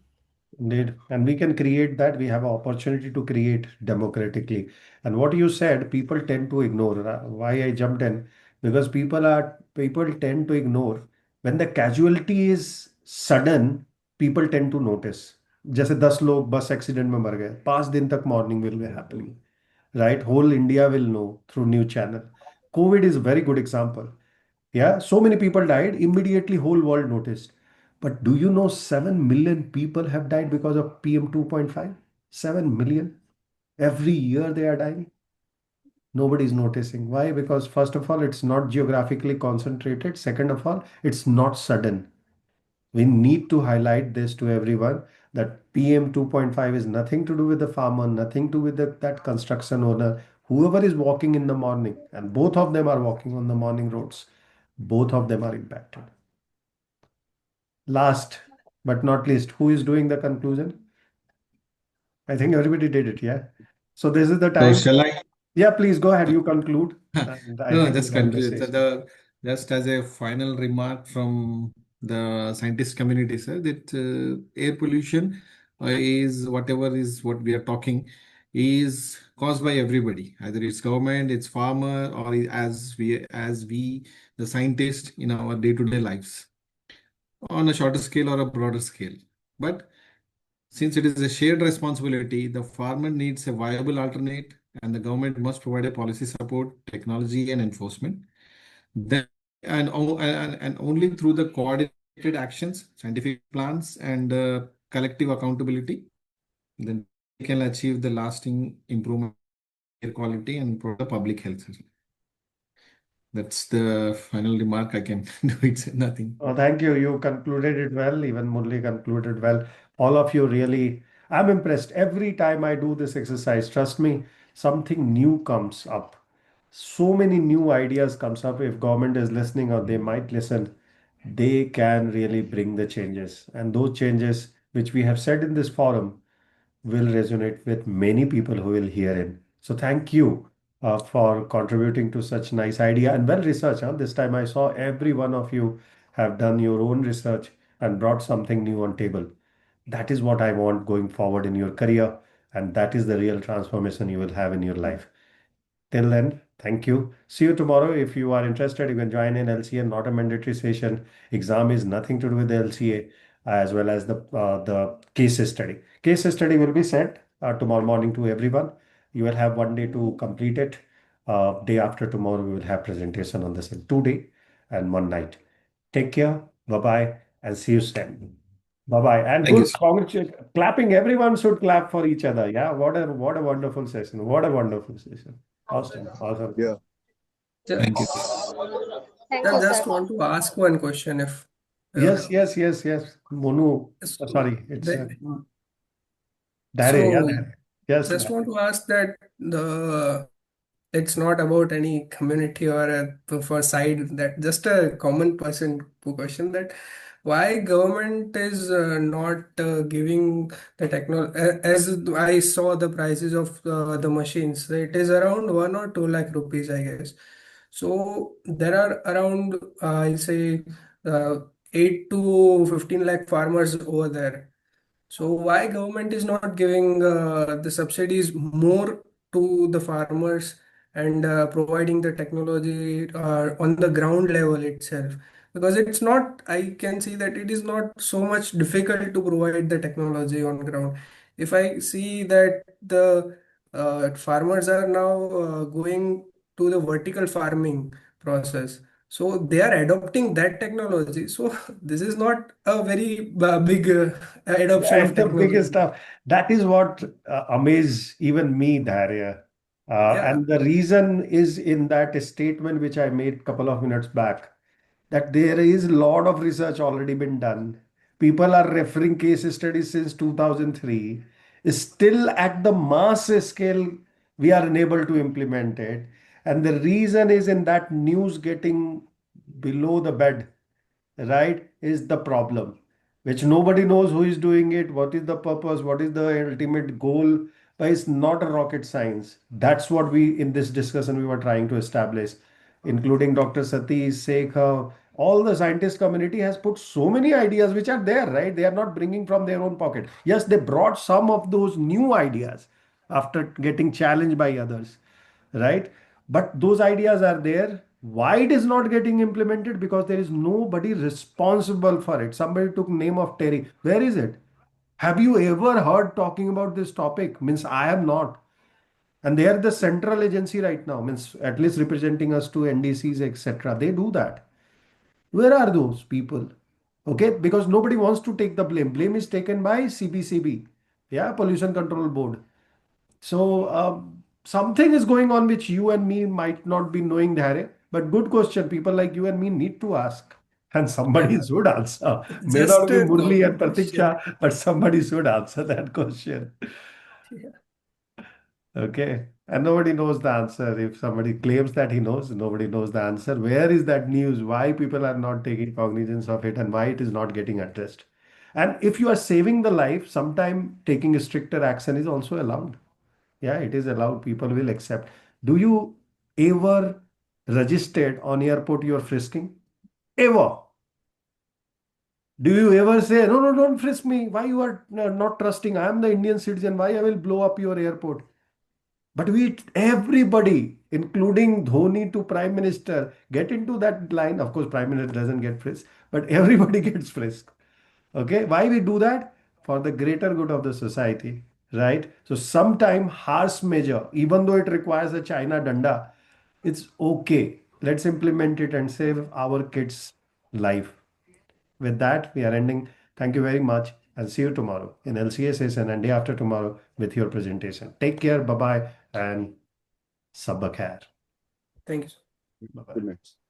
Indeed. And we can create that. We have an opportunity to create democratically. And what you said, people tend to ignore. Why I jumped in? Because people tend to ignore. When the casualty is sudden, people tend to notice. जैसे 10 लोग बस accident में मर गए 5 दिन तक morning will be happening right whole India will know through news channel COVID is very good example yeah, so many people died. Immediately, whole world noticed. But do you know 7 million people have died because of PM 2.5? 7 million. Every year they are dying. Nobody's noticing. Why? Because first of all, it's not geographically concentrated. Second of all, it's not sudden. We need to highlight this to everyone that PM 2.5 is nothing to do with the farmer, nothing to do with that construction owner, whoever is walking in the morning, and both of them are walking on the morning roads. Both of them are impacted. Last but not least, who is doing the conclusion? I think everybody did it, yeah. So this is the So time. shall I? Yeah, please go ahead. You conclude, and I No, think just we'll end the conclude. session. Just as a final remark from the scientist community, sir, that air pollution is whatever is what we are talking is caused by everybody, either it's government, it's farmer, or as we the scientists in our day-to-day lives on a shorter scale or a broader scale. But since it is a shared responsibility, the farmer needs a viable alternate, and the government must provide a policy support, technology, and enforcement. Then, and only through the coordinated actions, scientific plans, and collective accountability, then we can achieve the lasting improvement in air quality and improve the public health. That's the final remark I can do. It's nothing. Oh, thank you. You concluded it well. Even Murli concluded well. All of you really, I'm impressed. Every time I do this exercise, trust me, something new comes up. So many new ideas comes up. If government is listening or they might listen, they can really bring the changes. And those changes, which we have said in this forum, will resonate with many people who will hear in. So thank you for contributing to such nice idea and well researched. Huh? This time I saw every one of you have done your own research and brought something new on table. That is what I want going forward in your career, and that is the real transformation you will have in your life. Till then, thank you. See you tomorrow. If you are interested, you can join in LCA, not a mandatory session. Exam is nothing to do with the LCA, as well as the case study. Case study will be sent tomorrow morning to everyone. You will have one day to complete it. Day after tomorrow, we will have presentation on the same 2 day and 1 night. Take care. Bye bye, and see you soon. Bye bye. And Thank you, good sir. clapping. Everyone should clap for each other. Yeah. What a wonderful session. What a wonderful session. Awesome. Awesome. Yeah. Thank you. Thank you, Just sir. want to ask one question if Yes, yes, yes, yes. Monu. so Sorry, it's the, Dare. Yeah, so Dare. Yes, just Dare. want to ask that the it's not about any community or for side, that just a common person question, that why government is not giving the technology. As I saw the prices of the machines, it is around 1 or 2 lakh rupees, I guess. So there are around I'll say uh, 8 to 15 lakh farmers over there. So why government is not giving the subsidies more to the farmers and providing the technology on the ground level itself? Because it's not, I can see that it is not so much difficult to provide the technology on ground. If I see that the farmers are now going to the vertical farming process, so they are adopting that technology. So this is not a very big Yeah, adoption it's of the biggest technology. stuff. That is what amazed even me, Dharya. Yeah, And the reason is in that statement which I made a couple of minutes back, that there is a lot of research already been done. People are referring case studies since 2003. Still at the mass scale, we are unable to implement it. And the reason is in that news getting below the bed, right, is the problem, which nobody knows who is doing it, what is the purpose, what is the ultimate goal, but it's not a rocket science. That's what we in this discussion we were trying to establish, including Dr. Satish, Sekhar, all the scientist community has put so many ideas which are there, right? They are not bringing from their own pocket. Yes, they brought some of those new ideas after getting challenged by others, right? But those ideas are there. Why it is not getting implemented? Because there is nobody responsible for it. Somebody took name of Terry. Where is it? Have you ever heard talking about this topic? Means I have not. And they are the central agency right now. Means at least representing us to NDCs, etc. They do that. Where are those people? Okay, because nobody wants to take the blame. Blame is taken by CPCB, yeah, Pollution Control Board. So something is going on which you and me might not be knowing, Dhare. But good question. People like you and me need to ask. And somebody yeah. should answer. May Just not be a Murli and common question. Pratiksha, but somebody should answer that question. Yeah. Okay. And nobody knows the answer. If somebody claims that he knows, nobody knows the answer. Where is that news? Why people are not taking cognizance of it and why it is not getting addressed? And if you are saving the life, sometime taking a stricter action is also allowed. Yeah, it is allowed. People will accept. Do you ever registered on airport you're frisking? Ever? Do you ever say, no, no, don't frisk me? Why you are not trusting? I am the Indian citizen. Why I will blow up your airport? But everybody, including Dhoni to Prime Minister, get into that line. Of course, Prime Minister doesn't get frisked, but everybody gets frisked. Okay, why we do that? For the greater good of the society, right? So sometime harsh measure, even though it requires a China danda, it's okay. Let's implement it and save our kids' life. With that, we are ending. Thank you very much. I'll see you tomorrow in LCA session and day after tomorrow with your presentation. Take care. Bye bye and sabak khair. Thank you. Bye bye. Good night.